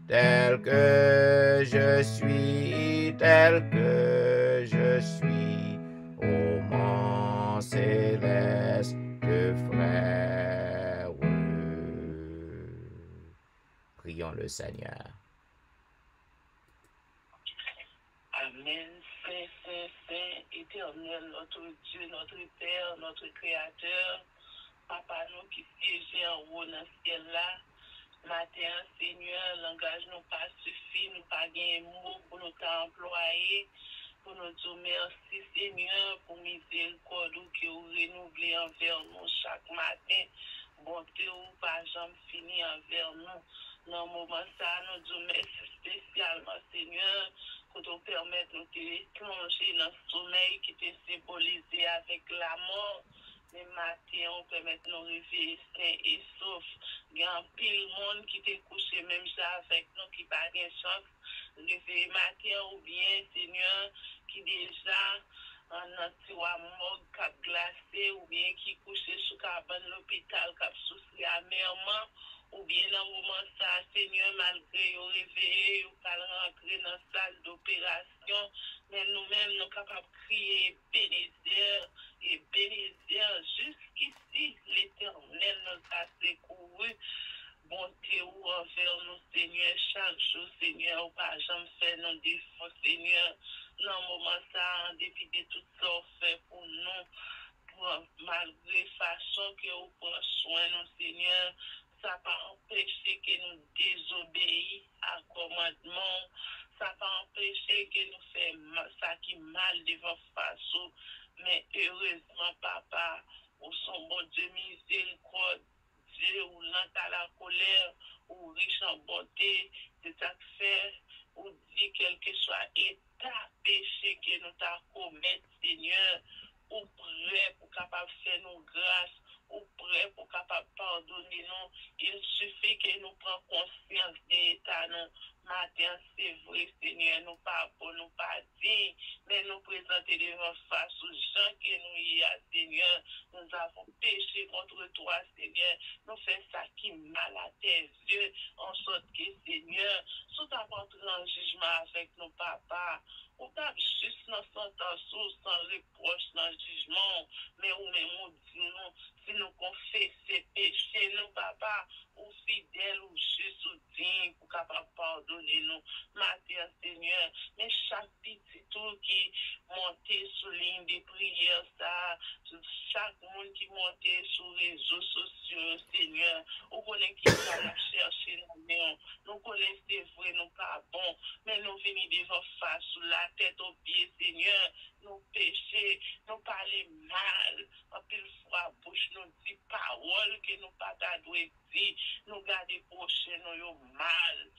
Speaker 2: tel que je suis, ô mon céleste frère. Prions le Seigneur.
Speaker 3: Amen. Saint, éternel, notre Dieu, notre Père, notre Créateur, Papa, nous qui siégeons en haut dans ce ciel-là, matin, Seigneur, langage nous pas suffit, nous pas gagner mot pour nous employer, pour nous dire merci, Seigneur, pour miséricorde que vous renouvelez envers nous chaque matin. Bonté ou pas jamais fini envers nous. Dans le moment ça, nous disons merci spécialement, Seigneur, pour nous permettre de nous plonger dans le sommeil qui était symbolisé avec la mort. Mais matin, on permet de nous réveiller sains et saufs. Il y a un pile monde qui était couché même ça avec nous, qui n'a pas de chance de réveiller matin ou bien, Seigneur, qui déjà en tiroir mort, cap glacé, ou bien qui couché sous cabane l'hôpital, cap souffri amèrement, ou bien dans le moment ça, Seigneur, malgré au réveillé, ou pas rentrer dans la salle d'opération, mais nous-mêmes, nous capables de crier, bénézir, jusqu'ici, l'Éternel nous a secouru. Bonté ou envers nous, Seigneur, chaque jour, Seigneur, ou pas jamais faire nos défauts, Seigneur. Dans le moment ça, en dépit de tout ça, fait pour nous, malgré façon que vous prenez soin de nous, Seigneur, ça n'a pas empêché que nous désobéissons à commandement, ça n'a pas empêché que nous fassions ça qui mal devant face, mais heureusement, Papa, au son bon Dieu miséricorde, Dieu ou lent à la colère, ou riche en bonté, c'est ça que fait, ou dit quel que soit état péché que nous t'avons commis, Seigneur, ou prêt pour capable faire nos grâces, ou prêt pour capable pardonner nous. Il suffit que nous prenions conscience de l'état nous, Matin, c'est vrai, Seigneur, nous pas bon, nous pas dignes, mais nous présenter devant face aux gens que nous y a, Seigneur. Nous avons péché contre toi, Seigneur. Nous faisons ça qui mal à tes yeux, en sorte que, Seigneur, sous ta rentrée en jugement avec nos papas, ou pas juste dans sentence ou sans reproche dans le jugement, mais ou même on dit non, si nous confessons péché, nous papa, ou fidèle ou juste ou digne pour capable pardonner nous. Matin, Seigneur, mais chaque petit tout qui monte sur ligne de prière, ça, chaque monde qui monte sur les réseaux sociaux, Seigneur, on connaît qui ça l'a cherché nous connaissons c'est vrai, nous pas bon, mais nous venons devant face sur la tête aux pieds, Seigneur, nous péchés, nous parler mal, en pile fois bouche, nous dit paroles que nous pas t'adouer dire, nous garder prochain, nous yo mal.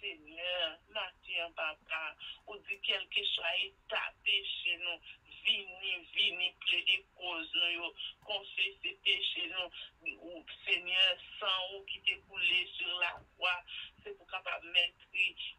Speaker 3: Seigneur, matin, papa, ou dit quelque chose état péché nous, vini, plaider cause nous, confesser péché nous, ou Seigneur, sang ou qui t'est coulé sur la croix, c'est pour capable mettre,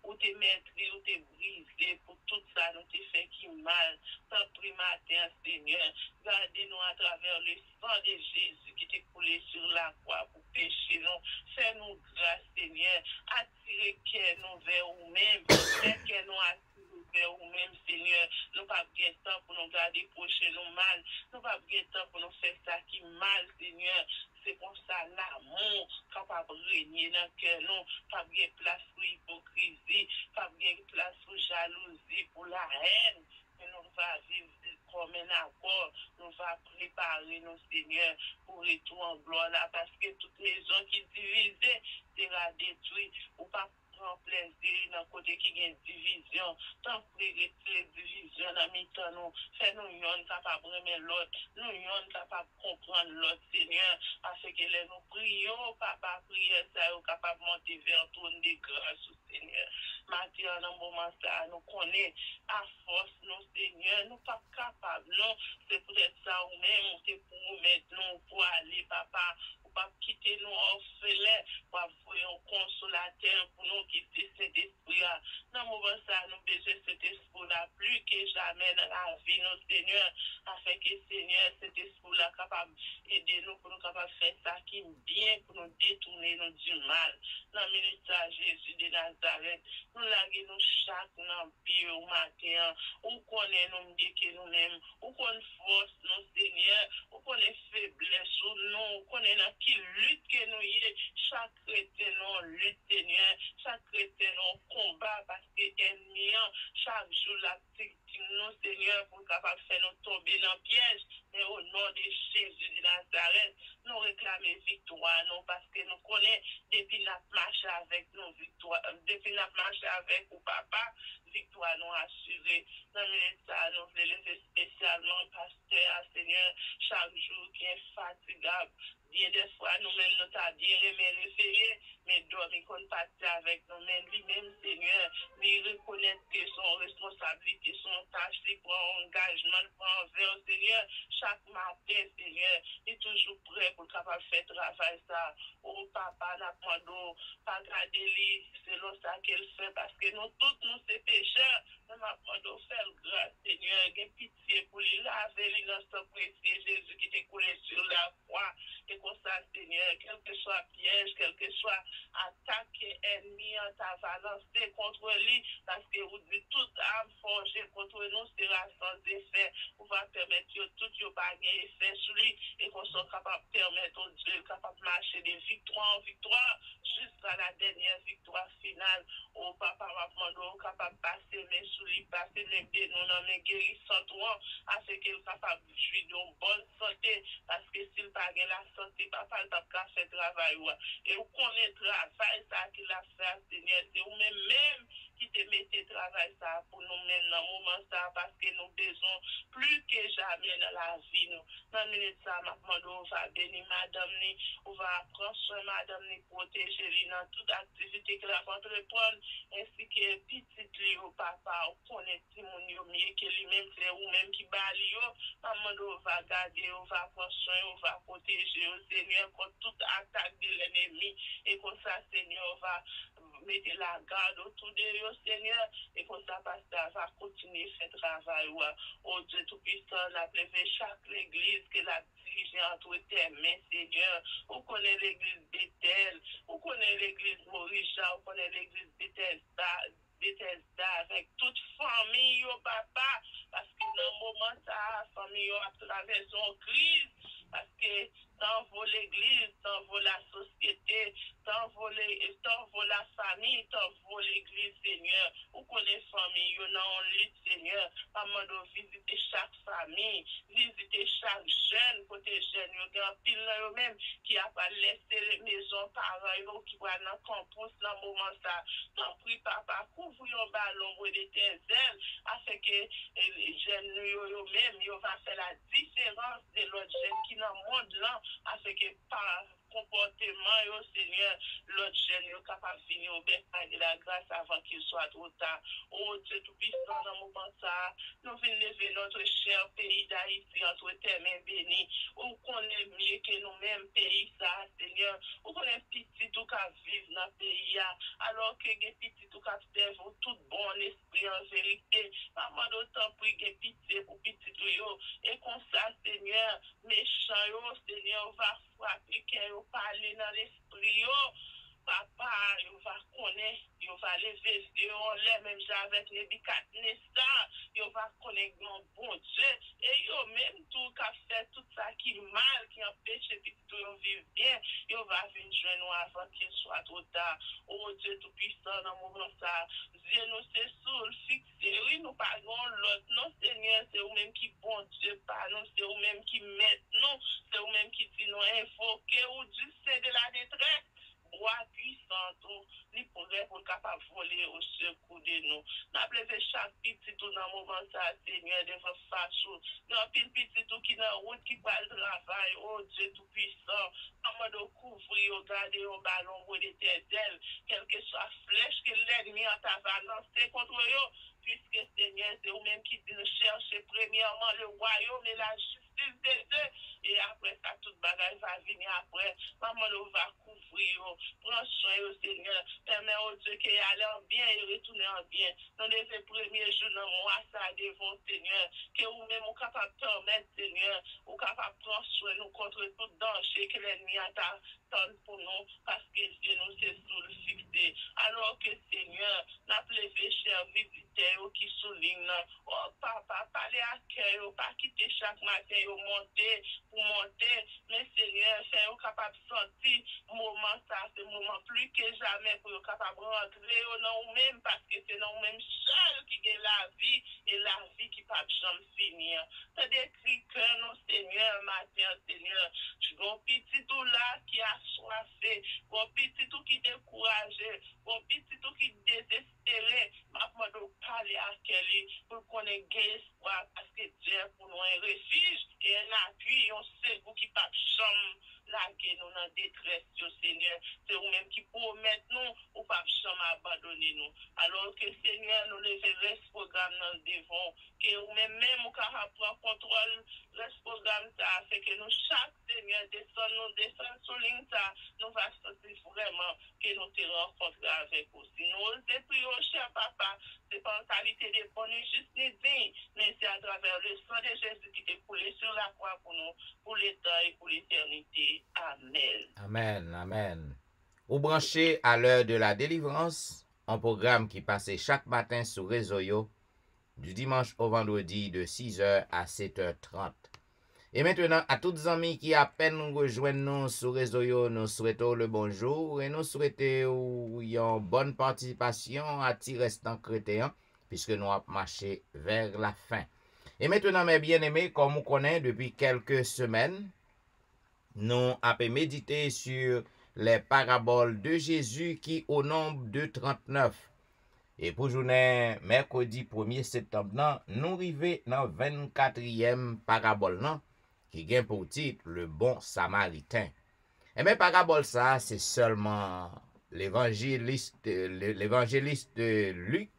Speaker 3: ou te brisé, pour tout ça, nous te fait qui mal, tant pris matin, Seigneur, gardez-nous à travers le sang de Jésus qui t'est coulé sur la croix pour pécher nous, fais-nous grâce, Seigneur, attirez que nous vers nous-mêmes, que nous attirez vers nous-mêmes, Seigneur, nous pas bien temps pour nous garder proche nous mal, nous pas bien temps pour nous faire ça qui mal, Seigneur, c'est comme ça l'amour capable de régner dans le cœur, non, pas bien place pour hypocrisie, pas bien place pour jalousie, pour la haine, mais nous va vivre comme un accord, nous va préparer nos Seigneur pour retour en gloire là, parce que toutes les gens qui divisaient sera détruit, ou pas prendre plaisir dans le côté qui y a une division, tant que les divisions dans mi-temps nous, fait-nous yon capable de remettre l'autre, nous yon capable de comprendre l'autre, Seigneur, afin que les nous prions, papa, prière, ça est capable de monter vers ton de grâce, Seigneur. Matin, dans le moment ça, nous connaissons à force, nous, Seigneur, nous pas capables, non, c'est peut-être ça ou même, c'est pour mettre nous, pour aller, papa, pour pas quitter nous orphelins, pour avoir un consolateur pour nous quitter cet esprit-là. Dans le moment ça, nous besoin cet esprit-là plus que jamais dans la vie, nos Seigneur, afin que, Seigneur, cet esprit-là capable d'aider nous, pour nous capable de faire ça qui est bien, pour nous détourner nous du mal. Dans le ministère Jésus de Nazareth, nous laguons chaque empire au matin, on connaît nous que nous-mêmes, on connaît force, nos Seigneur, on connaît faiblesse, on connaît dans qui lutte que nous y est, chaque chrétien nous lutte, Seigneur, chaque chrétien nous combat parce que ennemi, chaque jour la victime, nous, Seigneur, pour capable faire nous tomber dans le piège, mais au nom de Jésus de Nazareth, nous réclamer victoire, non, parce que nous connaissons depuis notre marche avec nos victoires, depuis notre marche avec au papa, victoire nous assurée. Dans le nous voulons lever spécialement, pasteur, Seigneur, chaque jour qui est fatigable. Bien des fois, nous-mêmes, nous t'avons bien référé, mais dormir qu'on partit avec nous-mêmes, lui-même, Seigneur, lui reconnaître que son responsabilité, son tâche, lui prend engagement, lui prend envers, Seigneur, chaque matin, Seigneur, il est toujours prêt pour capable faire travail ça. Oh, papa, n'a pas d'eau, pas garder lui, selon ça qu'elle fait, parce que nous tous, nous, c'est pécheurs, nous n'avons pas faire grâce, Seigneur, j'ai pitié pour lui laver, lui, dans son précieux Jésus qui t'est coulé sur la croix, et comme ça, Seigneur, quel que soit piège, quel que soit attaque ennemi, ta va lancer contre lui, parce que vous dites toute âme forgée contre nous sera sans effet, on va permettre que tout le bagage effet sur lui, et qu'on soit capable de permettre au Dieu, capable de marcher de victoire en victoire, jusqu'à la dernière victoire finale. Oh, papa, va prendre, capable de passer, mais sous lui, passer, même de nous, dans mes guérissants, afin qu'il soit capable de jouir d'une bonne santé, parce que s'il n'a pas la santé, papa, il n'a pas fait travail. Et vous connaissez le travail, ça qu'il a fait, Seigneur, c'est vous-même qui te mettez travail ça pour nous mettre dans le moment ça, parce que nous besoin plus que jamais dans la vie. Nous. Dans le minute ça, on va bénir madame, on va prendre soin madame, protéger lui dans toute activité qu'elle va entreprendre, ainsi que petite lui au papa, on connaît Timon mieux que lui-même, c'est vous-même qui bali, maman, on va garder, on va prendre soin, on va protéger au Seigneur contre toute attaque de l'ennemi, et comme ça, Seigneur, on va mettez la garde autour de eux, Seigneur, et comme ça, pasteur va continuer ce travail. Oh Dieu Tout-Puissant, la levé chaque église que la dirige entre tes mains, Seigneur. On connaît l'église Bethel, on connaît l'église Morisha, on connaît l'église Bethesda, avec toute famille, papa, parce que dans le moment, ça, famille a traversé une crise, parce que tant vaut l'église, tant vaut la société, tant vaut la famille, tant vaut l'église, Seigneur. Ou connaît famille, on a en lutte, Seigneur. Maman doit visiter chaque famille, visiter chaque jeune, côté jeune, il y a un pile là même qui a pas laissé les maisons parents, qui va dans le campus, dans le moment ça. T'en prie, papa, couvre un ballon de tes ailes, afin que les jeunes eux-mêmes, ils vont faire la différence de l'autre jeune qui dans le monde là, afin que par comportement, Seigneur, l'autre jeune est capable de venir au bétail de la grâce avant qu'il soit trop tard. Oh Dieu Tout-Puissant, dans le moment ça, nous venons lever notre cher pays d'Haïti entre tes mains bénies. On connaît mieux que nous-mêmes, pays ça, Seigneur. On connaît petit tout qu'à vivre dans le pays, alors que les petits tout qu'à faire tout bon esprit en vérité. Maman, d'autant prie que pitié pour petit tout yo. Et comme ça, Seigneur, méchant yo, Seigneur, va frapper, qu'il parler dans l'esprit yo. Papa, il va connaître, il va lever les yeux, même avec les Nebuchadnezzar, il va connaître mon bon Dieu, et il même tout qu'a fait tout ça qui mal, qui empêche que tout le vivre bien, il va venir joindre nous avant qu'il soit trop tard. Oh Dieu Tout-Puissant, dans le moment ça, Dieu nous c'est sous le fixé, oui, nous parlons l'autre, non Seigneur, c'est vous-même qui bon Dieu par nous, c'est vous-même qui met nous, c'est vous-même qui dit nous invoquer, ou Dieu c'est de la détresse. Bois puissant, ni pourrait pour capable voler au secours de nous. N'a plevé chaque petit tout dans le moment ça, Seigneur, devant face. Nous pile petit tout qui dans route qui va le travail, oh Dieu Tout-Puissant. Maman de couvrir, garder au ballon pour l'éternel, quelle que soit flèche que l'ennemi en ta va lancer contre eux, puisque Seigneur, c'est vous-même qui dit nous chercher premièrement le royaume et la justice de Dieu. Et après ça, toute bagage va venir après. Maman, nous va couvrir. Prends soin, Seigneur. Permets au Dieu qu'il aille en bien et retourne en bien. Dans les premiers jours, dans le mois, ça devant, Seigneur. Que vous-même, vous capable de permettre, Seigneur. Vous capable de prendre soin nous contre tout danger que l'ennemi a pour nous. Parce que Dieu nous c'est sous le fixé. Alors que, Seigneur, n'a plevé cher visiteur qui souligne. Oh, papa, parlez à cœur. Pas quitter chaque matin, monter. Pour monter, mais Seigneur, c'est capable de sortir moment ça, ce moment plus que jamais pour être capable de rentrer dans nous-mêmes parce que c'est nous-mêmes seuls qui ont la vie et la vie qui ne peut jamais finir. C'est des cris que nous, Seigneur, matin, Seigneur, tu vois un petit tout là qui a soifé, un petit tout qui est découragé, un petit tout qui est désespéré, maintenant de parler à Kelly pour qu'on ait espoir parce que Dieu pour nous un refuge et un appui, on sait vous qui pas chambre là que nous dans détresse, Seigneur. C'est vous-même qui promettez nous ou pas jamais abandonner nous. Alors que Seigneur, nous levons ce programme dans le devant, que vous-même nous prendre contrôle de ce programme, ça fait que nous chaque Seigneur descend sur ligne ça, nous va sentir vraiment que nous te rencontrons avec vous. Si nous te prions, cher papa, c'est pas en qualité de bonne juste ni digne, mais c'est à travers le sang de Jésus qui est coulé sur la croix pour nous, pour l'éternité et pour l'éternité. Amen.
Speaker 2: Amen, amen. Ou branchez à l'heure de la délivrance, un programme qui passait chaque matin sur Réseau Yo, du dimanche au vendredi de 6h à 7h30. Et maintenant, à toutes les amis qui à peine nous rejoignent nous sur Réseau Yo, nous souhaitons le bonjour et nous souhaitons une bonne participation à Tirestan Chrétien, puisque nous avons marché vers la fin. Et maintenant, mes bien-aimés, comme vous connaissez depuis quelques semaines, nous avons médité sur les paraboles de Jésus qui au nombre de 39. Et pour journée mercredi 1er septembre, nous arrivons dans 24e parabole qui gagne pour titre le bon samaritain. Et bien parabole ça, c'est seulement l'évangéliste Luc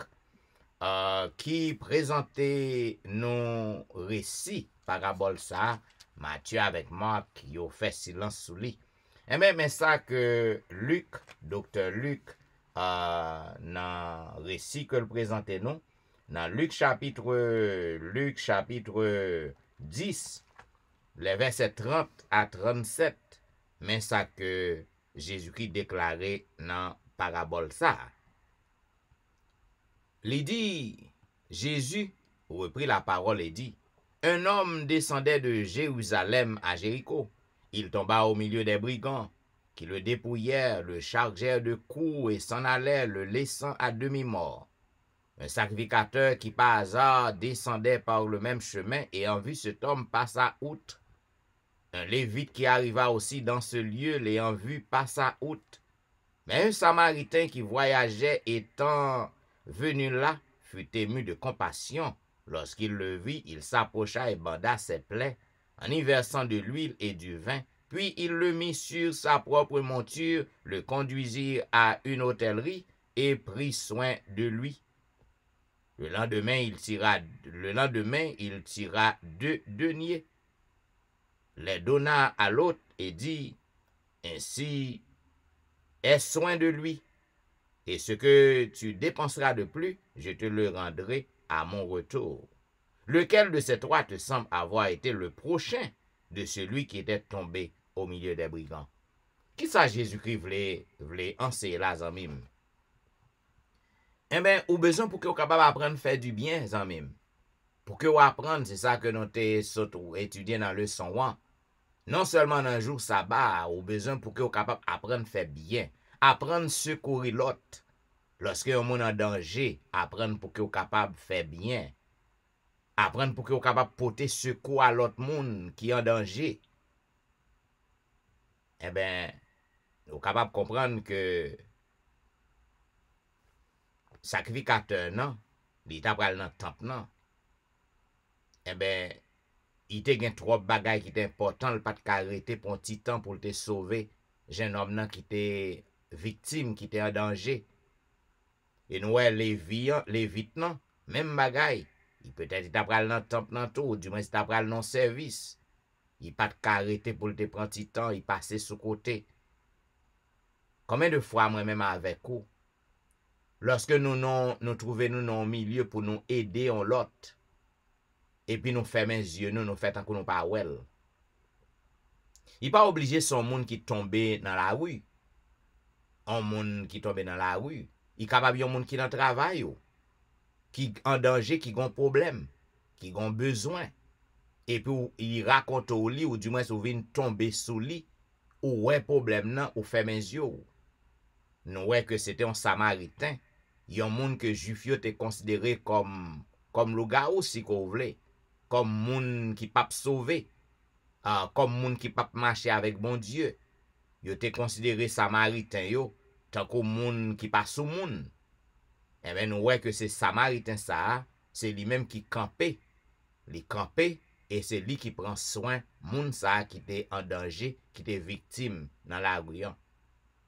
Speaker 2: qui présentait nos récits parabole ça. Matthieu avec Marc qui ont fait silence sous lui. Et même ça que Luc, docteur Luc, dans le récit que le présentait nous, dans Luc chapitre 10, les versets 30 à 37, mais ça que Jésus-Christ déclarait dans parabole ça. Il dit, Jésus reprit la parole et dit, un homme descendait de Jérusalem à Jéricho. Il tomba au milieu des brigands, qui le dépouillèrent, le chargèrent de coups et s'en allèrent, le laissant à demi-mort. Un sacrificateur qui par hasard descendait par le même chemin, et en vue cet homme passa outre. Un lévite qui arriva aussi dans ce lieu, l'ayant vu, passa outre. Mais un samaritain qui voyageait étant venu là, fut ému de compassion. Lorsqu'il le vit, il s'approcha et banda ses plaies, en y versant de l'huile et du vin. Puis il le mit sur sa propre monture, le conduisit à une hôtellerie et prit soin de lui. Le lendemain, il tira 2 deniers, les donna à l'autre et dit, ainsi, aie soin de lui, et ce que tu dépenseras de plus, je te le rendrai à mon retour. Lequel de ces 3 te semble avoir été le prochain de celui qui était tombé au milieu des brigands? Qui ça Jésus-Christ voulait enseigner là, zamim? Eh bien, ou besoin pour que vous capable apprendre à faire du bien, zamim. Pour que vous apprendre, c'est ça que nous avons étudié dans le leçon 1. Non seulement dans le jour sabbat, ou besoin pour que vous capable apprendre à faire bien. Apprendre à secourir l'autre. Lorsque un monde en danger, apprendre pour que vous capable de faire bien. Apprendre pour que vous capable de porter secours à l'autre monde qui est en danger. Eh bien, vous capable de comprendre que sacrificateur, non, il t'a pral dans le temple, non. Eh bien, il te gen trop bagay qui est important, le pas de arrêter pour un petit temps pour te sauver. Jeune homme nan qui était victime, qui était en danger. Et nous, les vites, non, même bagay. Il peut-être t'a pral dans le temple, non tout, ou du moins t'a pral dans service. Il pas de arrêter pour te prendre un petit temps, il passe sous côté. Combien de fois moi-même avec vous? Lorsque nous trouvons nous dans le milieu pour nous aider en l'autre, et puis nous fermons les yeux, nous faisons tant que nous pas well. Il n'est pas obligé son monde qui tombe dans la rue. Un monde qui tombe dans la rue. Il est capable de monde qui dans le travail, qui en danger, qui a un problème, qui a besoin. Et puis il raconte au lit, ou du moins il vient tomber sous lit, ou ouais problème non, ou ferme les yeux. Nous ouais que c'était un samaritain. Il y a un monde que juif te considéré comme le gars aussi qu'on voulait, comme monde qui pas sauvé, comme monde qui pas marcher avec bon Dieu. Yo te considéré samaritain yo, tant que monde qui pas sous monde. Eh bien nous ouais que c'est samaritain ça, c'est lui-même qui campait. Il campait et c'est lui qui prend soin monde ça qui était en danger, qui était victime dans la rue.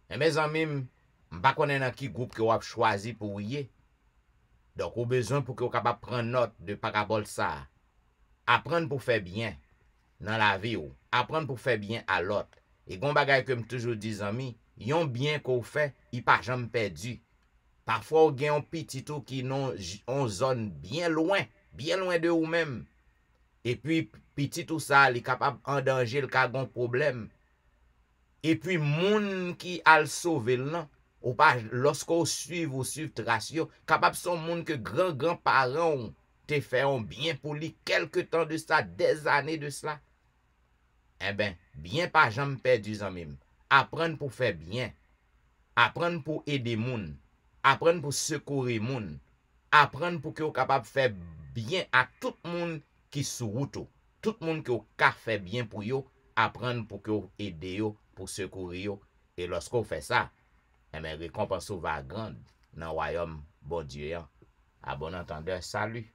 Speaker 2: Et mes amis, m'pa connaît dans qui groupe que vous avez choisi pour y. Donc, vous avez besoin pour que vous capable prendre note de parabole ça. Apprendre pour faire bien dans la vie. Apprendre pour faire bien à l'autre. Et gon bagay que me toujours dis amis, yon bien qu'on fait, il pas jamais perdu. Parfois, vous avez un petit tout qui non en zone bien loin de vous-même. Et puis, petit tout ça, il est capable en danger, le cas gon problème. Et puis, moun qui a le sauvé là, ou pas, lorsqu'on suit trace, capable son monde que grand-parents te fait un bien pour lui, quelque temps de ça, des années de cela. Eh bien, bien pas jamais perdu en même. Apprendre pour faire bien. Apprendre pour aider moun. Apprendre pour secourir moun. Apprendre pour que vous capable de faire bien à tout le monde qui sous route. Tout le monde qui a fait bien pour vous. Apprendre pour que vous aider pour secourir. Et lorsqu'on fait ça, eh bien, récompense va grande dans le royaume bon Dieu. À bon entendeur, salut.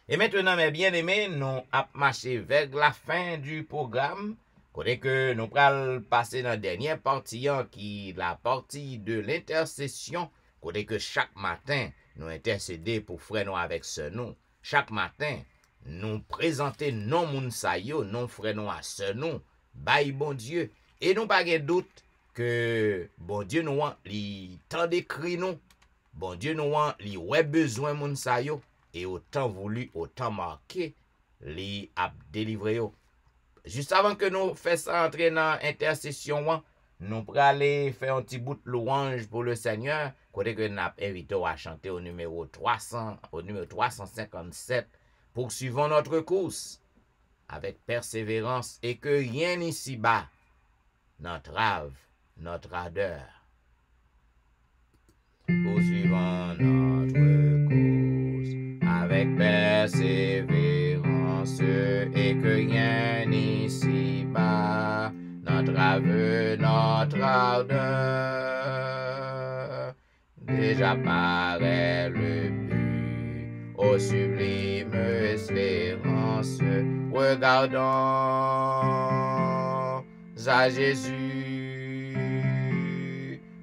Speaker 2: Et maintenant, mes bien-aimés, nous avons marché vers la fin du programme. Côté que nous allons passer dans la dernière partie, qui est la partie de l'intercession. Côté que chaque matin, nous intercéder pour frère nous avec ce nous. Chaque matin, nous présenter non moun sa yo, non frère nous à ce nous. Bye bon Dieu. Et nous pas de doute, que bon Dieu nous li tant d'écrit nous, bon Dieu nous li ouais besoin moun sa yo et autant voulu, autant marqué li a délivré yo. Juste avant que nous fassions entrer dans l'intercession, nous pourrons aller faire un petit bout de louange pour le Seigneur, côté que nous avons invité à chanter au numéro 357, poursuivons notre course avec persévérance et que rien ici-bas n'entrave notre ardeur. Poursuivons notre course avec persévérance et que rien ici-bas n'entrave notre ardeur. Déjà paraît le but, ô sublime espérance, regardons à Jésus,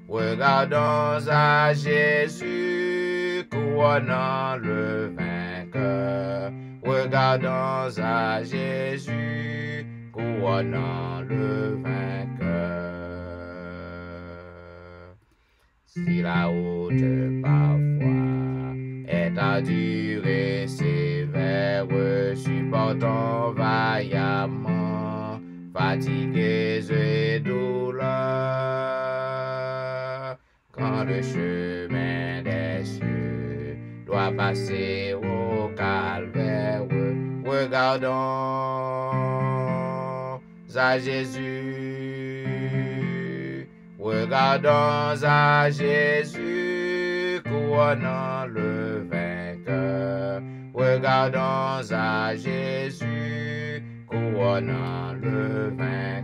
Speaker 2: regardons à Jésus, couronnant le vainqueur. Regardons à Jésus, couronnant le vainqueur. Si la route parfois est ardue et sévère, supportons vaillamment, fatigués et douleurs. Quand le chemin des cieux doit passer au calvaire, regardons à Jésus, regardons à Jésus, couronnant le vainqueur. Regardons à Jésus, couronnant le vainqueur.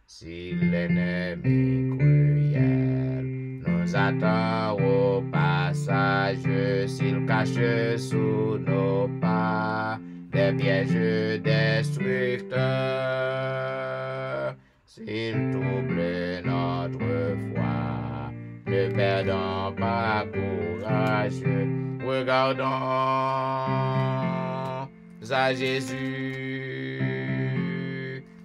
Speaker 2: Si l'ennemi cruel nous attend au passage, s'il cache sous nos pas des pièges destructeurs, s'il trouble notre foi, ne perdons pas courage, regardons à Jésus,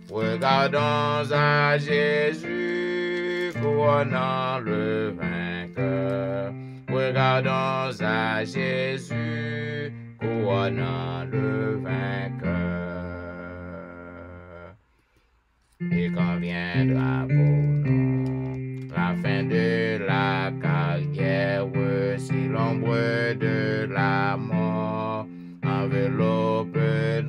Speaker 2: regardons à Jésus, couronnant le vainqueur. Regardons à Jésus, couronnant le vainqueur. Et quand viendra pour nous la fin de la carrière, si l'ombre de la mort enveloppe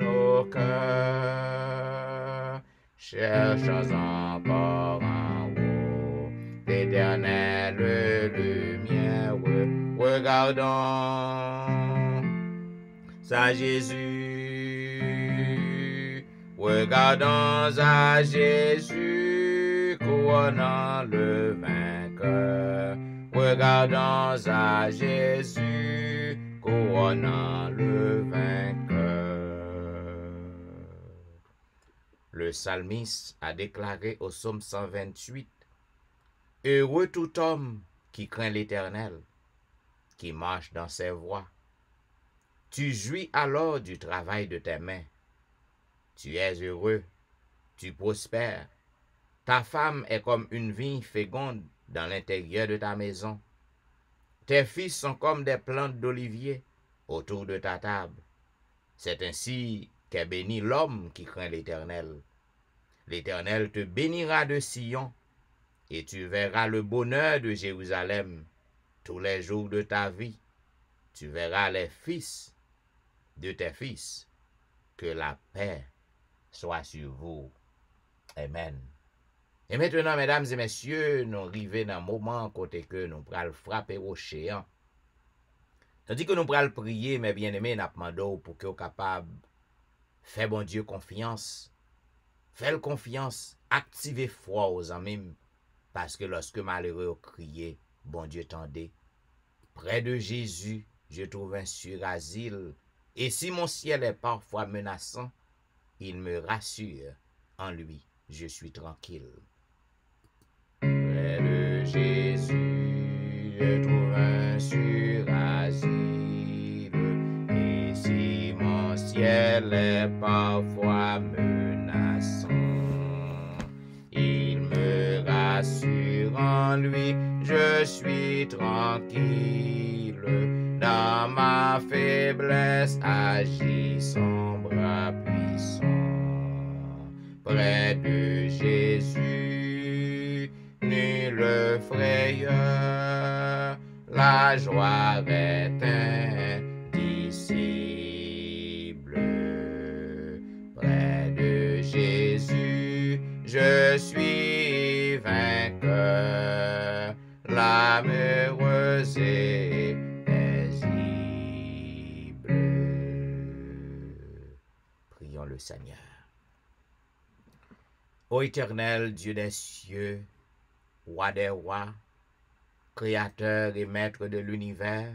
Speaker 2: nos cœurs, cherchons encore en haut l'éternelle lumière. Regardons à Jésus, regardons à Jésus, couronnant le vainqueur. Regardons à Jésus, couronnant le vainqueur. Le psalmiste a déclaré au psaume 128, « Heureux tout homme qui craint l'Éternel, qui marche dans ses voies. Tu jouis alors du travail de tes mains. Tu es heureux, tu prospères. Ta femme est comme une vigne féconde dans l'intérieur de ta maison. Tes fils sont comme des plantes d'olivier autour de ta table. C'est ainsi qu'est béni l'homme qui craint l'Éternel. L'Éternel te bénira de Sion, et tu verras le bonheur de Jérusalem tous les jours de ta vie. Tu verras les fils de tes fils. Que la paix soit sur vous. Amen. Et maintenant, mesdames et messieurs, nous arrivons dans un moment côté que nous pourrons frapper au chéant. Tandis que nous pourrons prier, mes bien-aimés, nous demandons pour que vous capables de faire bon Dieu confiance. Faites confiance, activez foi aux amis, parce que lorsque malheureux criez, bon Dieu tendez. Près de Jésus, je trouve un sûr asile, et si mon ciel est parfois menaçant, il me rassure, en lui, je suis tranquille. Près de Jésus, je trouve un sûr asile, et si mon ciel est parfois menaçant, en lui, je suis tranquille. Dans ma faiblesse agit son bras puissant. Près de Jésus, nulle frayeur, la joie est indicible. Près de Jésus, je suis vainqueur, l'âme heureuse et paisible. Prions le Seigneur. Ô Éternel, Dieu des cieux, Roi des rois, Créateur et Maître de l'univers,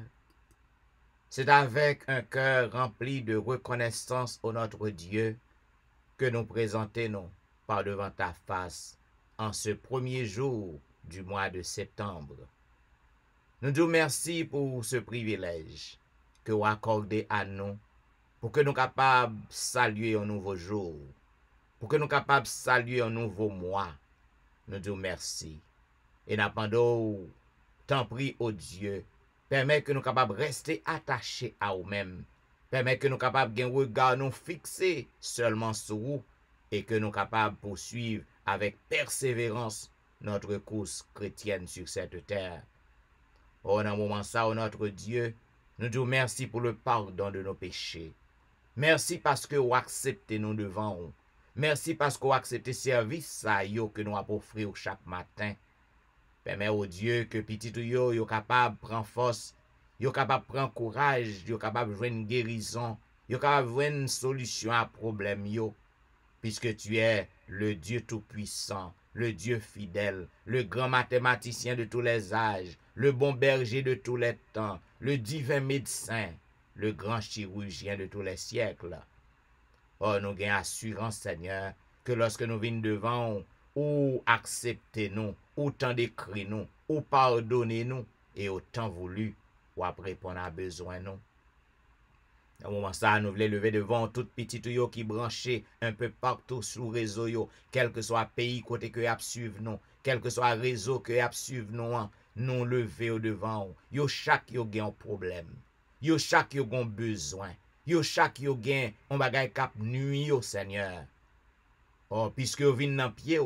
Speaker 2: c'est avec un cœur rempli de reconnaissance au notre Dieu que nous présentons par devant ta face en ce premier jour du mois de septembre. Nous te remercions pour ce privilège que vous accordez à nous pour que nous soyons capables de saluer un nouveau jour, pour que nous soyons capables de saluer un nouveau mois. Nous te remercions. Et nous t'en prie, ô Dieu, permet que nous soyons capables de rester attachés à nous-mêmes, permet que nous soyons capables de regard nous fixer seulement sur vous et que nous soyons capables de poursuivre avec persévérance notre course chrétienne sur cette terre. Oh, dans un moment ça, oh notre Dieu, nous te remercions pour le pardon de nos péchés. Merci parce que vous acceptez nous devant vous. Merci parce que vous acceptez service ça que nous avons offert chaque matin. Permets au Dieu que petit yo yo capable prendre force, yo capable prendre courage, yo capable jouer une guérison, yo capable jouer une solution à problème yo, puisque tu es le Dieu tout-puissant, le Dieu fidèle, le grand mathématicien de tous les âges, le bon berger de tous les temps, le divin médecin, le grand chirurgien de tous les siècles. Oh, nous avons assurance, Seigneur, que lorsque nous venons devant, ou acceptez-nous, ou tant d'écrit-nous, ou pardonnez-nous, et autant voulu, ou après répondre à besoin nous. Dans ce moment ça, nous voulons lever devant tout petit yo qui branché un peu partout sur le réseau yo, quel que soit pays côté que y suivre nous, quel que soit réseau que y suivre nous, nous lever au devant, yo chaque yo gen un problème, yo chaque yo gon besoin, yo chaque yo gen on bagay k'ap nuit yo Seigneur. Oh, puisque vous venez dans pied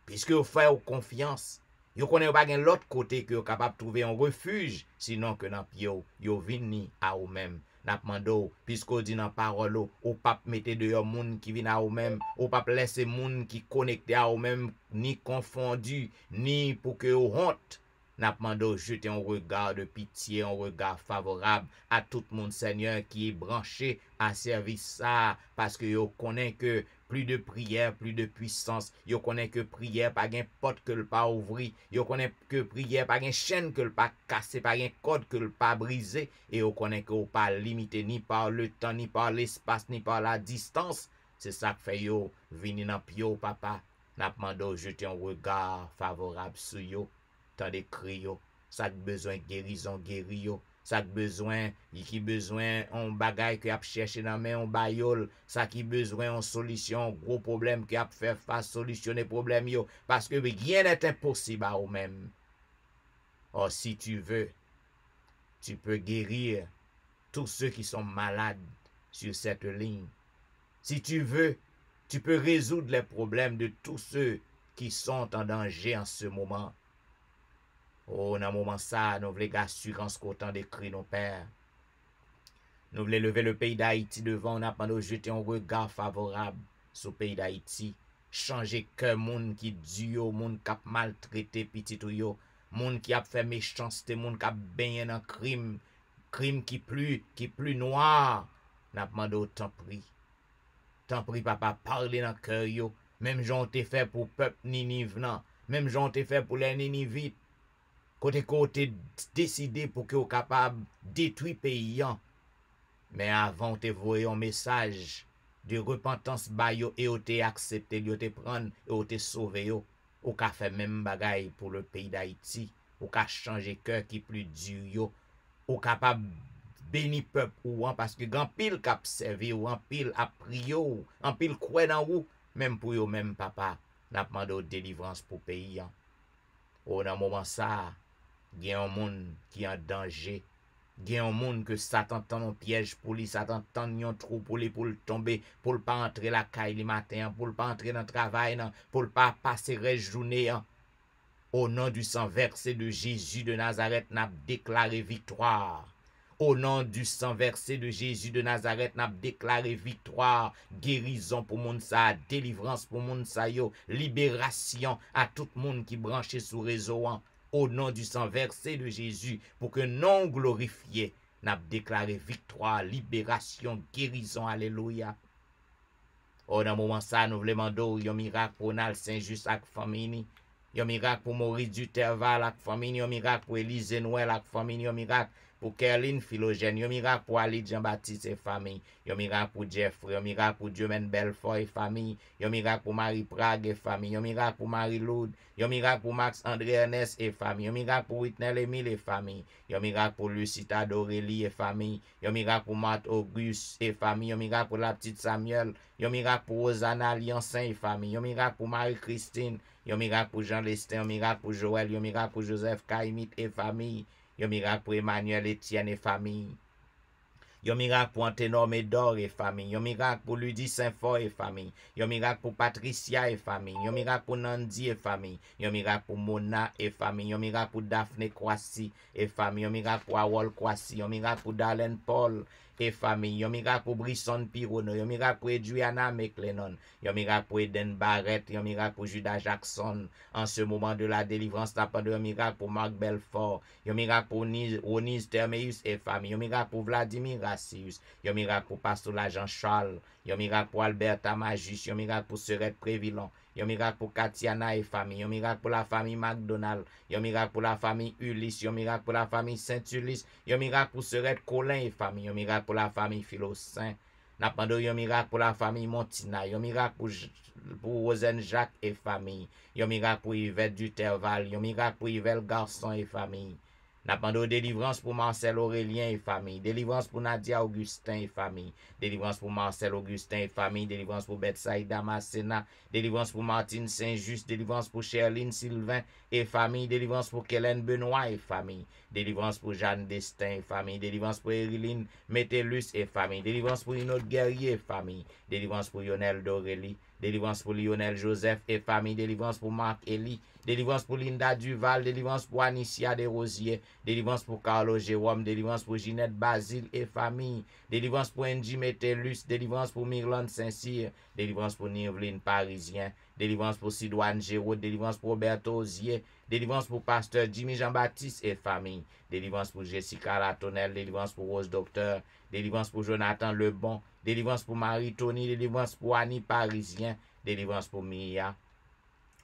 Speaker 2: puisque vous faites confiance, vous connaissez pas l'autre côté que vous capable de trouver un refuge, sinon que dans pied vous venez à vous-même. N'a demandé puisque vous dit dans parole ou pas mettre dehors monde qui vient à vous-même, ou pas laisser monde qui connecté à vous-même ni confondu, ni pour que vous honte. N'a demandé jeter un regard de pitié, un regard favorable à tout le monde Seigneur qui est branché à service ça parce que vous connaissez que plus de prière, plus de puissance. Yo connaît que prière pas gain porte que le pas ouvri. Yo connaît que prière pas gain chaîne que le pas casser, pas gain code que le pas briser et yo connaît que pas limité ni par le temps, ni par l'espace, ni par la distance. C'est ça que fait yo venir dans pio papa. N'a demandé jeter un regard favorable sur yo, tant de cri yo. Ça besoin guérison guéri yo. Ça besoin, qui besoin on bagay que a chercher dans main on bayol, ça qui besoin en solution gros problème qui a faire face solutionner problème yo parce que rien n'est impossible à vous-même. Oh si tu veux, tu peux guérir tous ceux qui sont malades sur cette ligne. Si tu veux, tu peux résoudre les problèmes de tous ceux qui sont en danger en ce moment. Oh, dans un moment ça, nous voulons assurance qu'autant d'écrit nos pères. Nous voulons lever le pays d'Haïti devant, on a pendant jeter un regard favorable sur le pays d'Haïti. Changer cœur, monde qui dur, monde qui a maltraité petit ou yo, monde qui a fait méchanceté, monde qui a baigné dans crime qui plus noir. N'a demandé autant pris. Tant pris papa parler dans cœur yo, même j'ont été fait pour peuple Ninive nan, même j'ont été fait pour les Ninivites. Côté décidé pour que vous capable détruire pays. Mais avant te voyer un message de repentance ba yo et te accepter yo te prendre et te sauver yo. Ou ka fait même bagaille pour le pays d'Haïti, ou ka changer cœur qui plus dur yo, ou capable béni peuple ou parce que grand pile k'ap servi ou en pile a prié ou en pile croit dans ou même pour yo même papa n'a demandé délivrance pour pays. Ou dans moment ça, il y a un monde qui est en danger. Il y a un monde que Satan tend un piège pour lui, Satan tend un trou pour lui, pour le tomber, pour ne pas entrer la caille le matin, pour ne pas entrer dans le travail, pour ne pas passer la journée. Au nom du sang versé de Jésus de Nazareth, n'a déclaré victoire. Au nom du sang versé de Jésus de Nazareth, n'a déclaré victoire, guérison pour moun sa, délivrance pour moun sa yo, libération à tout monde qui branché sous réseau. Au nom du sang versé de Jésus, pour que non glorifié, n'a déclaré victoire, libération, guérison, alléluia. Au dans moment ça, nous voulons demander un miracle pour Nal Saint-Just avec famille. Un miracle pour Maurice Duterval avec famille. Un miracle pour Élise Noël avec famille. Un miracle pour Kerline Philogène. Un miracle pour Ali Jean-Baptiste et famille. Un miracle pour Jeffrey. Un miracle pour Dieumen Belfort et famille. Un miracle pour Marie Prague et famille. Un miracle pour Marie Loud. Un miracle pour Max André Ernest et famille. Un miracle pour Whitney Emile et famille. Un miracle pour Lucita Dorélie et famille. Un miracle pour Matt Auguste et famille. Un miracle pour la petite Samuel. Un miracle pour Rosanna Liancin et famille. Un miracle pour Marie-Christine. Un miracle pour Jean Lestin. Un miracle pour Joël. Un miracle pour Joseph Kaimit et famille. Un miracle pour Emmanuel Etienne et famille. Un miracle pour Anténor Médor et famille. Un miracle pour Ludie Saint-Fort et famille. Un miracle pour Patricia et famille. Un miracle pour Nandi et famille. Un miracle pour Mona et famille. Un miracle pour Daphné Kwasi et famille. Un miracle pour Awol Kwasi. Un miracle pour Darlene Paul et famille. Un miracle pour Brisson Pirono. Un miracle pour Edriana McLennan. Un miracle pour Eden Barrett. Un miracle pour Judas Jackson. En ce moment de la délivrance, un miracle pour Marc Belfort. Un miracle pour Ronise Termeus et famille. Un miracle pour Vladimir Rassius. Un miracle pour Pasteur Jean Charles. Un miracle pour Alberta Majus. Un miracle pour Serette Prévilon. Un miracle pour Katiana et famille. Un miracle pour la famille McDonald. Un miracle pour la famille Ulysse. Un miracle pour la famille Saint-Ulysse. Un miracle pour Serette Colin et famille. Un miracle pour la famille Philo-Saint. N'a pas un miracle pour la famille Montina. Un miracle pour Rosen Jacques et famille. Un miracle pour Yvette Duterval. Un miracle pour Yvette Garçon et famille. N'a pas de délivrance pour Marcel Aurélien et famille. Délivrance pour Nadia Augustin et famille. Délivrance pour Marcel Augustin et famille. Délivrance pour Betsaïda Masséna. Délivrance pour Martine Saint-Just. Délivrance pour Cherline Sylvain et famille. Délivrance pour Kellen Benoît et famille. Délivrance pour Jeanne Destin et famille. Délivrance pour Eriline Métellus et famille. Délivrance pour une autre guerrier et famille. Délivrance pour Lionel Dorélie. Délivrance pour Lionel Joseph et famille. Délivrance pour Marc Elie. Délivrance pour Linda Duval. Délivrance pour Anicia Desrosiers. Délivrance pour Carlo Jérôme. Délivrance pour Ginette Basile et famille. Délivrance pour Angie Métellus. Délivrance pour Myrlande Saint-Cyr. Délivrance pour Niveline Parisien. Délivrance pour Sidoine Géraud. Délivrance pour Roberto Ozier. Délivrance pour Pasteur Jimmy Jean-Baptiste et famille. Délivrance pour Jessica Latonnelle. Délivrance pour Rose Docteur. Délivrance pour Jonathan Lebon. Délivrance pour Marie-Tony. Délivrance pour Annie Parisien. Délivrance pour Mia.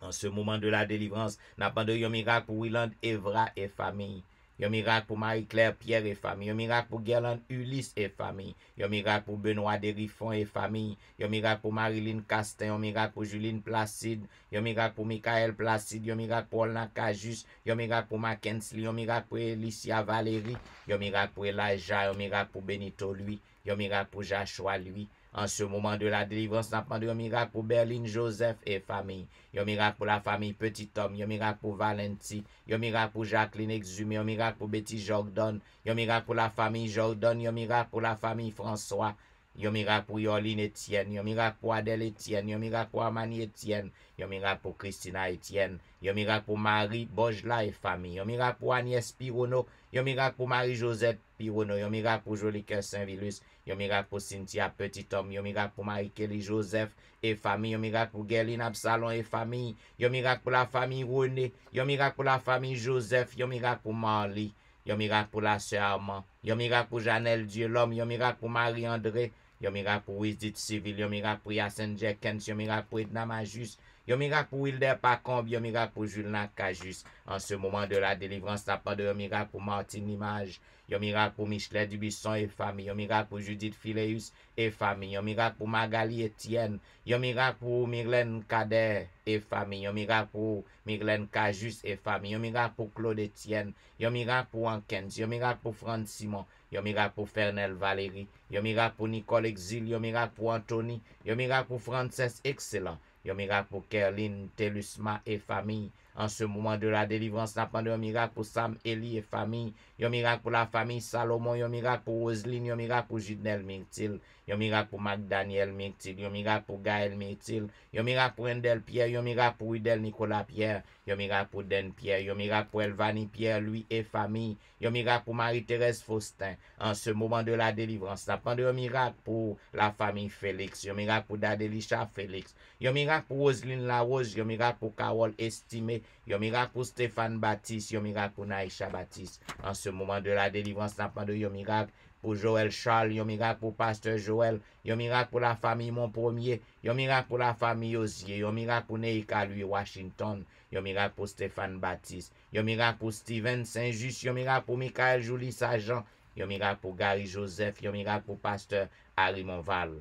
Speaker 2: En ce moment de la délivrance, n'a pas de un miracle pour Willand Evra et famille. Un miracle pour Marie-Claire Pierre et famille. Un miracle pour Guerlain Ulysse et famille. Un miracle pour Benoît Derifon et famille. Un miracle pour Marilyn Castin. Un miracle pour Juline Placide. Un miracle pour Michael Placide. Un miracle pour Olna Cajus. Un miracle pour Mackensley. Un miracle pour Elicia Valérie. Un miracle pour Elijah. Un miracle pour Benito lui. Un miracle pour Joshua lui. En ce moment de la délivrance, n'a pas de un miracle pour Berline Joseph et famille. Un miracle pour la famille Petit Homme. Un miracle pour Valenti. Un miracle pour Jacqueline Exhumé. Un miracle pour Betty Jordan. Un miracle pour la famille Jordan. Un miracle pour la famille François. Un miracle pour Yoline Etienne. Un miracle pour Adèle Etienne. Un miracle pour Amani Etienne. Un miracle pour Christina Etienne. Un miracle pour Marie Bojla et famille. Un miracle pour Agnès Pirono. Un miracle pour Marie-Josette Pirono. Un miracle pour Jolicoeur Saint-Vilus. Un miracle pour Cynthia Petit Homme. Un miracle pour Marie-Kelly Joseph et famille. Un miracle pour Guerline Absalon et famille. Un miracle pour la famille René. Un miracle pour la famille Joseph. Un miracle pour Marley. Un miracle pour la sœur Armand. Un miracle pour Janelle Dieu l'homme. Un miracle pour Marie-André. Un miracle pour Wisdit Civil. Un miracle pour Yacine Jenkins. Un miracle pour Edna Majus. Un miracle pour Wilder Pacombe. Un miracle pour Julien Cajus. En ce moment de la délivrance, n'a pas de miracle pour Martine Image. Un miracle pour Michelet Dubisson et famille. Un miracle pour Judith Phileus et famille. Un miracle pour Magali Etienne. Un miracle pour Myrlène Kader et famille. Un miracle pour Myrlène Cajus et famille. Un miracle pour Claude Etienne. Un miracle pour Ankens. Un miracle pour Franck Simon. Un miracle pour Fernel Valérie. Un miracle pour Nicole Exil. Un miracle pour Anthony. Un miracle pour Frances Excellent. Un miracle pour Kerline Telusma et famille. En ce moment de la délivrance, n'a pas de miracle pour Sam, Eli et famille. Un miracle pour la famille Salomon. Un miracle pour Roselyne. Un miracle pour Judnel Myrtil. Un miracle pour McDaniel Myrtil. Un miracle pour Gaël Myrtil. Un miracle pour Endel Pierre. Un miracle pour Udel Nicolas Pierre. Un miracle pour Den Pierre. Un miracle pour Elvani Pierre, lui et famille. Un miracle pour Marie-Thérèse Faustin. En ce moment de la délivrance, n'a pas de miracle pour la famille Félix. Un miracle pour Dadelisha Félix. Un miracle pour Roselyne Larose. Un miracle pour Carole Estimé. Un miracle pour Stéphane Baptiste. Un miracle pour Naïcha Baptiste. En ce moment de la délivrance, n'a pas de miracle pour Joël Charles, un miracle pour Pasteur Joël, un miracle pour la famille Mon Premier, un miracle pour la famille Osier, un miracle pour Neika Louis Washington, un miracle pour Stéphane Baptiste, un miracle pour Steven Saint-Just, un miracle pour Michael Julie Sajan, un miracle pour Gary Joseph, un miracle pour Pasteur Harry Monval.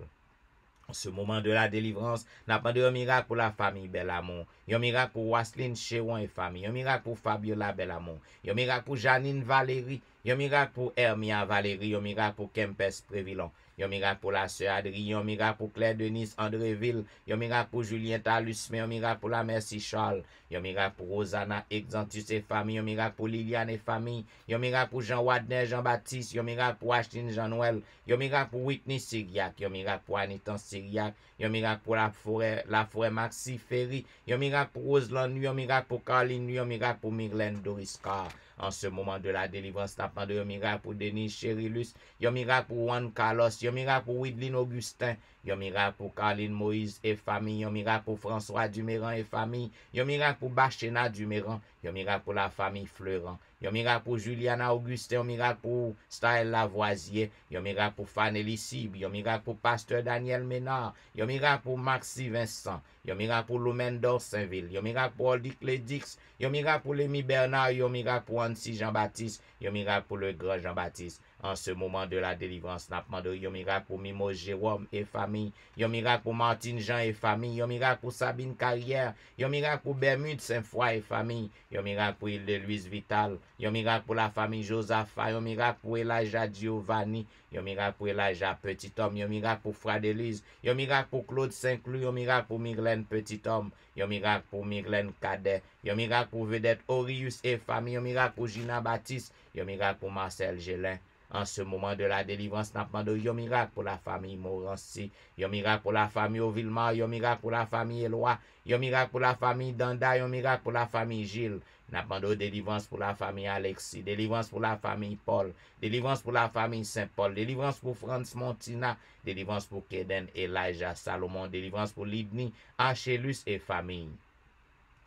Speaker 2: En ce moment de la délivrance, n'a pas de miracle pour la famille Belamont. Un miracle pour Wasseline Chéron et famille. Un miracle pour Fabiola Belamont. Un miracle pour Janine Valérie. Un miracle pour Hermia Valérie. Un miracle pour Kempes Prévillon. Un miracle pour la sœur Adrien. Un miracle pour Claire Denise Andréville. Un miracle pour Julien Talus. Un miracle pour la Merci Charles. Un miracle pour Rosanna Exantus et famille. Un miracle pour Liliane et famille. Un miracle pour Jean Wadner Jean-Baptiste. Un miracle pour Ashton Jean-Noël. Un miracle pour Whitney Syriac. Un miracle pour Anitan Syriac. Un miracle pour la forêt Maxi Ferry. Un miracle pour Roseland Nuit. Un miracle pour Caroline Nuit. Un miracle pour Myrlène Doriscar. En ce moment de la délivrance, n'a pas de miracle pour Denis Cherilus. Un miracle pour Juan Carlos. Un miracle pour Widlin Augustin. Un miracle pour Caroline Moïse et famille. Un miracle pour François Duméran et famille. Un miracle pour Bachena Duméran. Un miracle pour la famille Fleurant. Un miracle pour Juliana Augustin. Un miracle pour Style Lavoisier. Un miracle pour Fanelli Sib. Un miracle pour Pasteur Daniel Ménard. Un miracle pour Maxi Vincent. Un miracle pour Lomendor Saint-Ville. Un miracle pour Aldic Ledix. Un miracle pour Lémi Bernard. Un miracle pour Annecy Jean-Baptiste. Un miracle pour le grand Jean-Baptiste. En ce moment de la délivrance, n'a pas de un miracle pour Mimo Jérôme et famille. Un miracle pour Martine Jean et famille. Un miracle pour Sabine Carrière. Un miracle pour Bermude Saint-Foy et famille. Un miracle pour Île de Louise Vital. Un miracle pour la famille Josaphat. Un miracle pour Elijah Giovanni. Un miracle pour Elijah Petit Homme. Un miracle pour Fradelise. Un miracle pour Claude Saint-Cloud. Un miracle pour Myrlène Petit Homme. Un miracle pour Myrlène Cadet. Un miracle pour Vedette Orius et famille. Un miracle pour Gina Baptiste. Un miracle pour Marcel Gélin. En ce moment de la délivrance, n'a pas de un miracle pour la famille Morancy, un miracle pour la famille Ovilmar, un miracle pour la famille Éloi, un miracle pour la famille Danda, un miracle pour la famille Gilles. N'a pas de délivrance pour la famille Alexis, délivrance pour la famille Paul, délivrance pour la famille Saint-Paul, délivrance pour Franz Montina, délivrance pour Keden, Elijah, Salomon, délivrance pour Libni, Achelus et famille.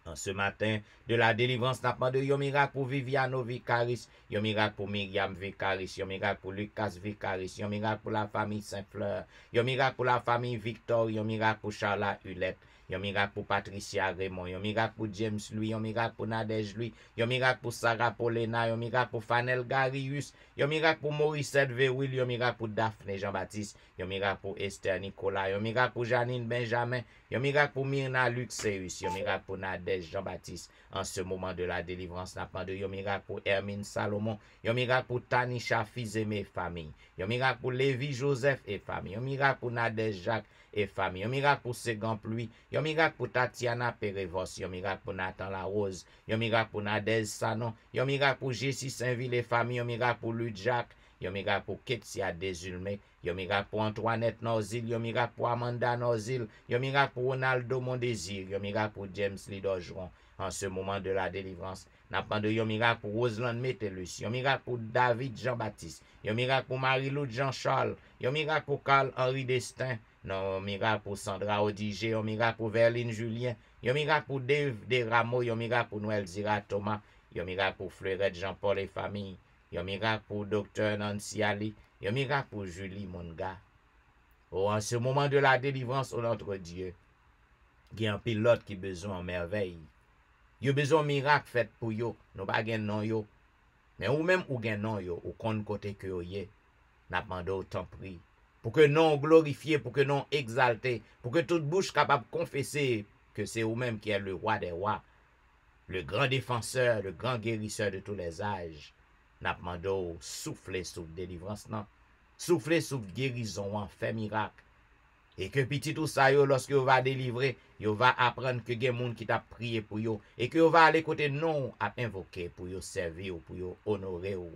Speaker 2: En ce matin de la délivrance, n'a pas de un miracle pour Viviano Vicaris, un miracle pour Myriam Vicaris, un miracle pour Lucas Vicaris, un miracle pour la famille Saint-Fleur, un miracle pour la famille Victor, un miracle pour Charla Hulette, un miracle pour Patricia Raymond, un miracle pour James Louis, un miracle pour Nadège Louis, un miracle pour Sarah Paulina, un miracle pour Fanel Garius, un miracle pour Maurice Verwil, un miracle pour Daphné Jean-Baptiste, un miracle pour Esther Nicolas, un miracle pour Janine Benjamin, un miracle pour Myrna Luxeus, un miracle pour Nadège Jean-Baptiste. En ce moment de la délivrance, n'a pas de un miracle pour Hermine Salomon, un miracle pour Tanisha Fils-Aimé famille, un miracle pour Lévi Joseph et famille, un miracle pour Nadège Jacques et famille, un miracle pour Ségan Pluie, un miracle pour Tatiana Perevos, un miracle pour Nathan Larose, un miracle pour Nadège Sanon, un miracle pour Jessie Saint-Ville et famille, un miracle pour Luc Jacques, un miracle pour Ketsia Desulmé, un miracle pour Antoinette Norzil, un miracle pour Amanda Norzil, un miracle pour Ronaldo Mondésir, un miracle pour James Lidorgeron. En ce moment de la délivrance, n'a pas de un miracle pour Roseland Metellus, un miracle pour David Jean-Baptiste, un miracle pour Marie-Lou Jean-Charles, un miracle pour Carl-Henri Destin, un miracle pour Sandra Odigé, un miracle pour Verline Julien, un miracle pour Dave Desrameaux, un miracle pour Noël Zira Thomas, un miracle pour Fleurette Jean-Paul et famille, un miracle pour Dr. Nancy Ali, un miracle pour Julie Monga. Oh, en ce moment de la délivrance, oh notre Dieu, il y a un pilote qui a besoin de merveille. Yo besoin miracle fait pour yo, nous pas gen non yo. Mais ou même ou gen non yo, ou kon côté que yo yé. N'a demandé autant prix pour que non glorifié, pour que non exalté, pour que toute bouche capable de confesser que c'est ou même qui est le roi des rois, le grand défenseur, le grand guérisseur de tous les âges. N'a demandé souffler sous délivrance non. Souffler sous guérison, fait miracle. Et que petit tout ça, yo, lorsque vous va délivrer, vous va apprendre que gen moun qui t'a prié pour yo. Et que vous va aller côté non à invoquer pour yo servir ou pour yo honorer ou.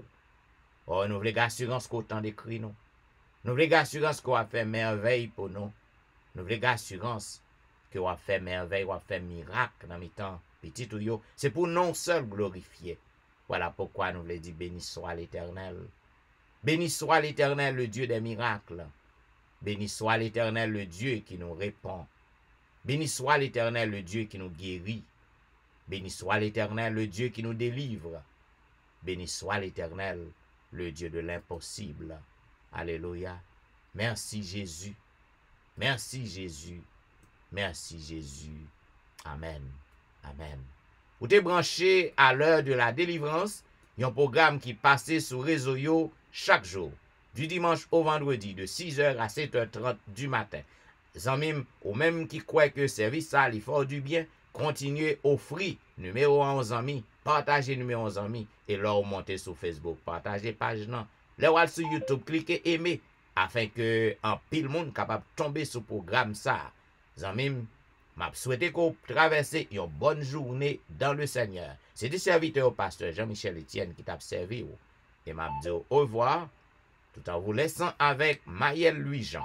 Speaker 2: Oh, nous voulons assurance qu'autant d'écrit nous. Nous voulons assurance qu'on va faire merveille pour nous. Nous voulons assurance qu'on va faire merveille, qu'on va faire miracle dans mes temps. Petit ou yo, c'est pour non seul glorifier. Voilà pourquoi nous voulons dire béni soit l'Éternel. Béni soit l'Éternel, le Dieu des miracles. Béni soit l'Éternel, le Dieu qui nous répond. Béni soit l'Éternel, le Dieu qui nous guérit. Béni soit l'Éternel, le Dieu qui nous délivre. Béni soit l'Éternel, le Dieu de l'impossible. Alléluia. Merci Jésus. Merci Jésus. Merci Jésus. Amen. Amen. Vous êtes branché à l'heure de la délivrance. Il y a un programme qui passe sur réseau yo chaque jour. Du dimanche au vendredi, de 6h à 7h30 du matin. Zanmim, ou même qui croient que service ça, il faut du bien, continuez offrir numéro 1 aux amis, partagez numéro 1 aux amis, et là, montez sur Facebook, partagez page non. Là, sur YouTube, cliquez aimer, afin que un pile monde capable de tomber sur le programme ça. Zanmim, m'a souhaité qu'on traverse une bonne journée dans le Seigneur. C'est le serviteur au pasteur Jean-Michel Etienne qui t'a servi. Et m'a dit au revoir, tout en vous laissant avec Maël Louis-Jean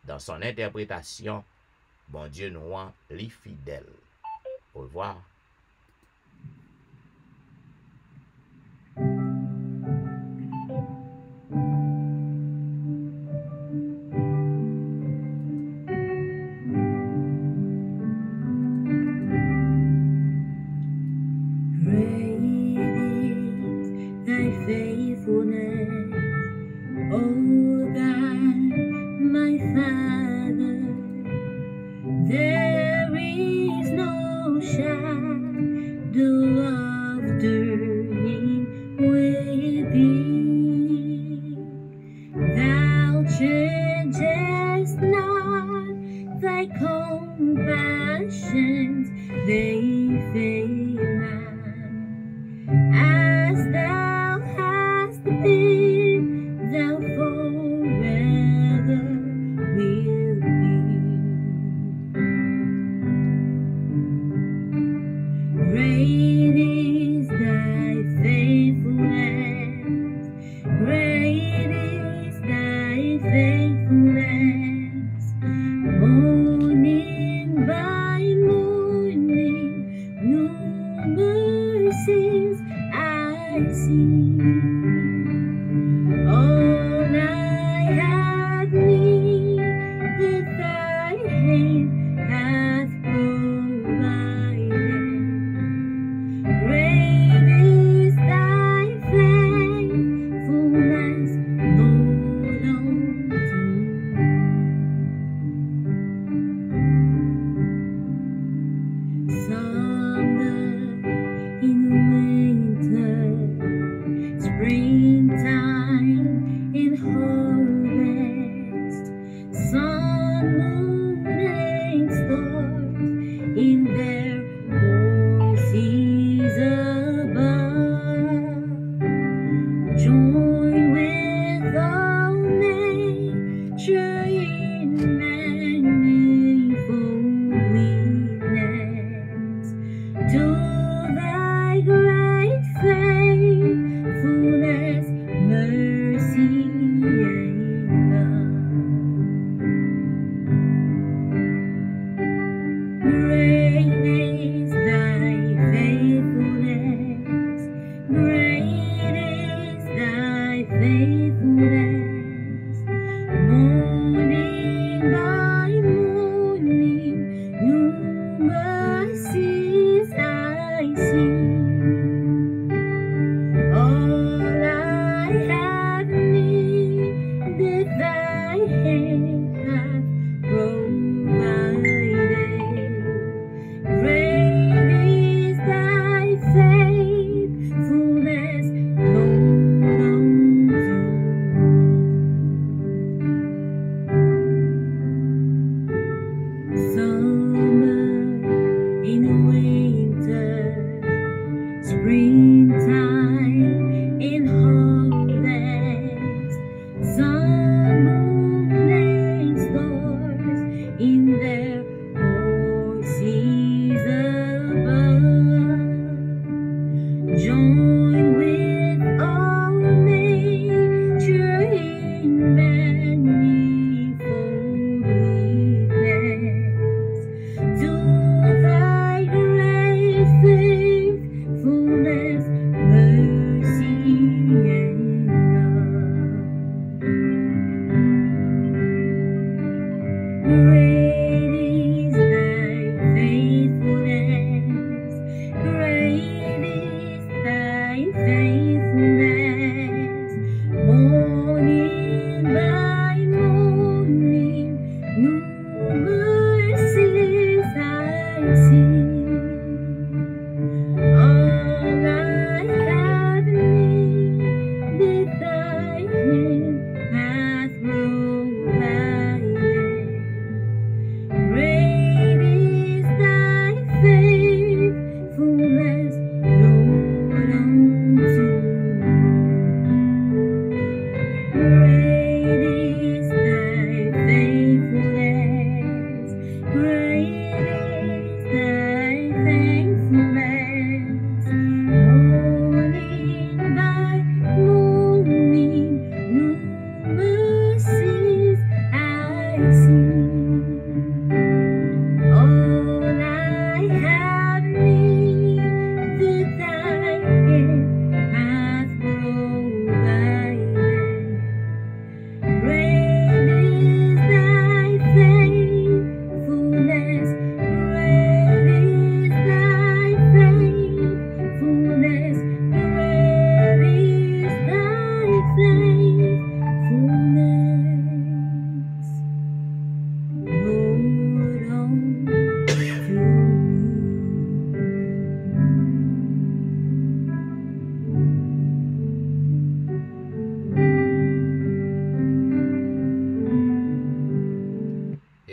Speaker 2: dans son interprétation Bon Dieu nous rend les fidèles. Au revoir.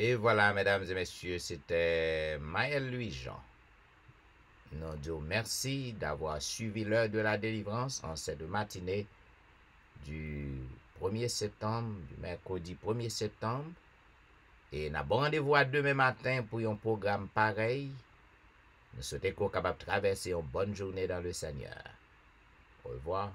Speaker 2: Et voilà, mesdames et messieurs, c'était Maël Louis-Jean. Nous disons merci d'avoir suivi l'heure de la délivrance en cette matinée du 1er septembre, du mercredi 1er septembre. Et nous avons rendez-vous à demain matin pour un programme pareil. Nous souhaitons qu'on soit capable de traverser une bonne journée dans le Seigneur. Au revoir.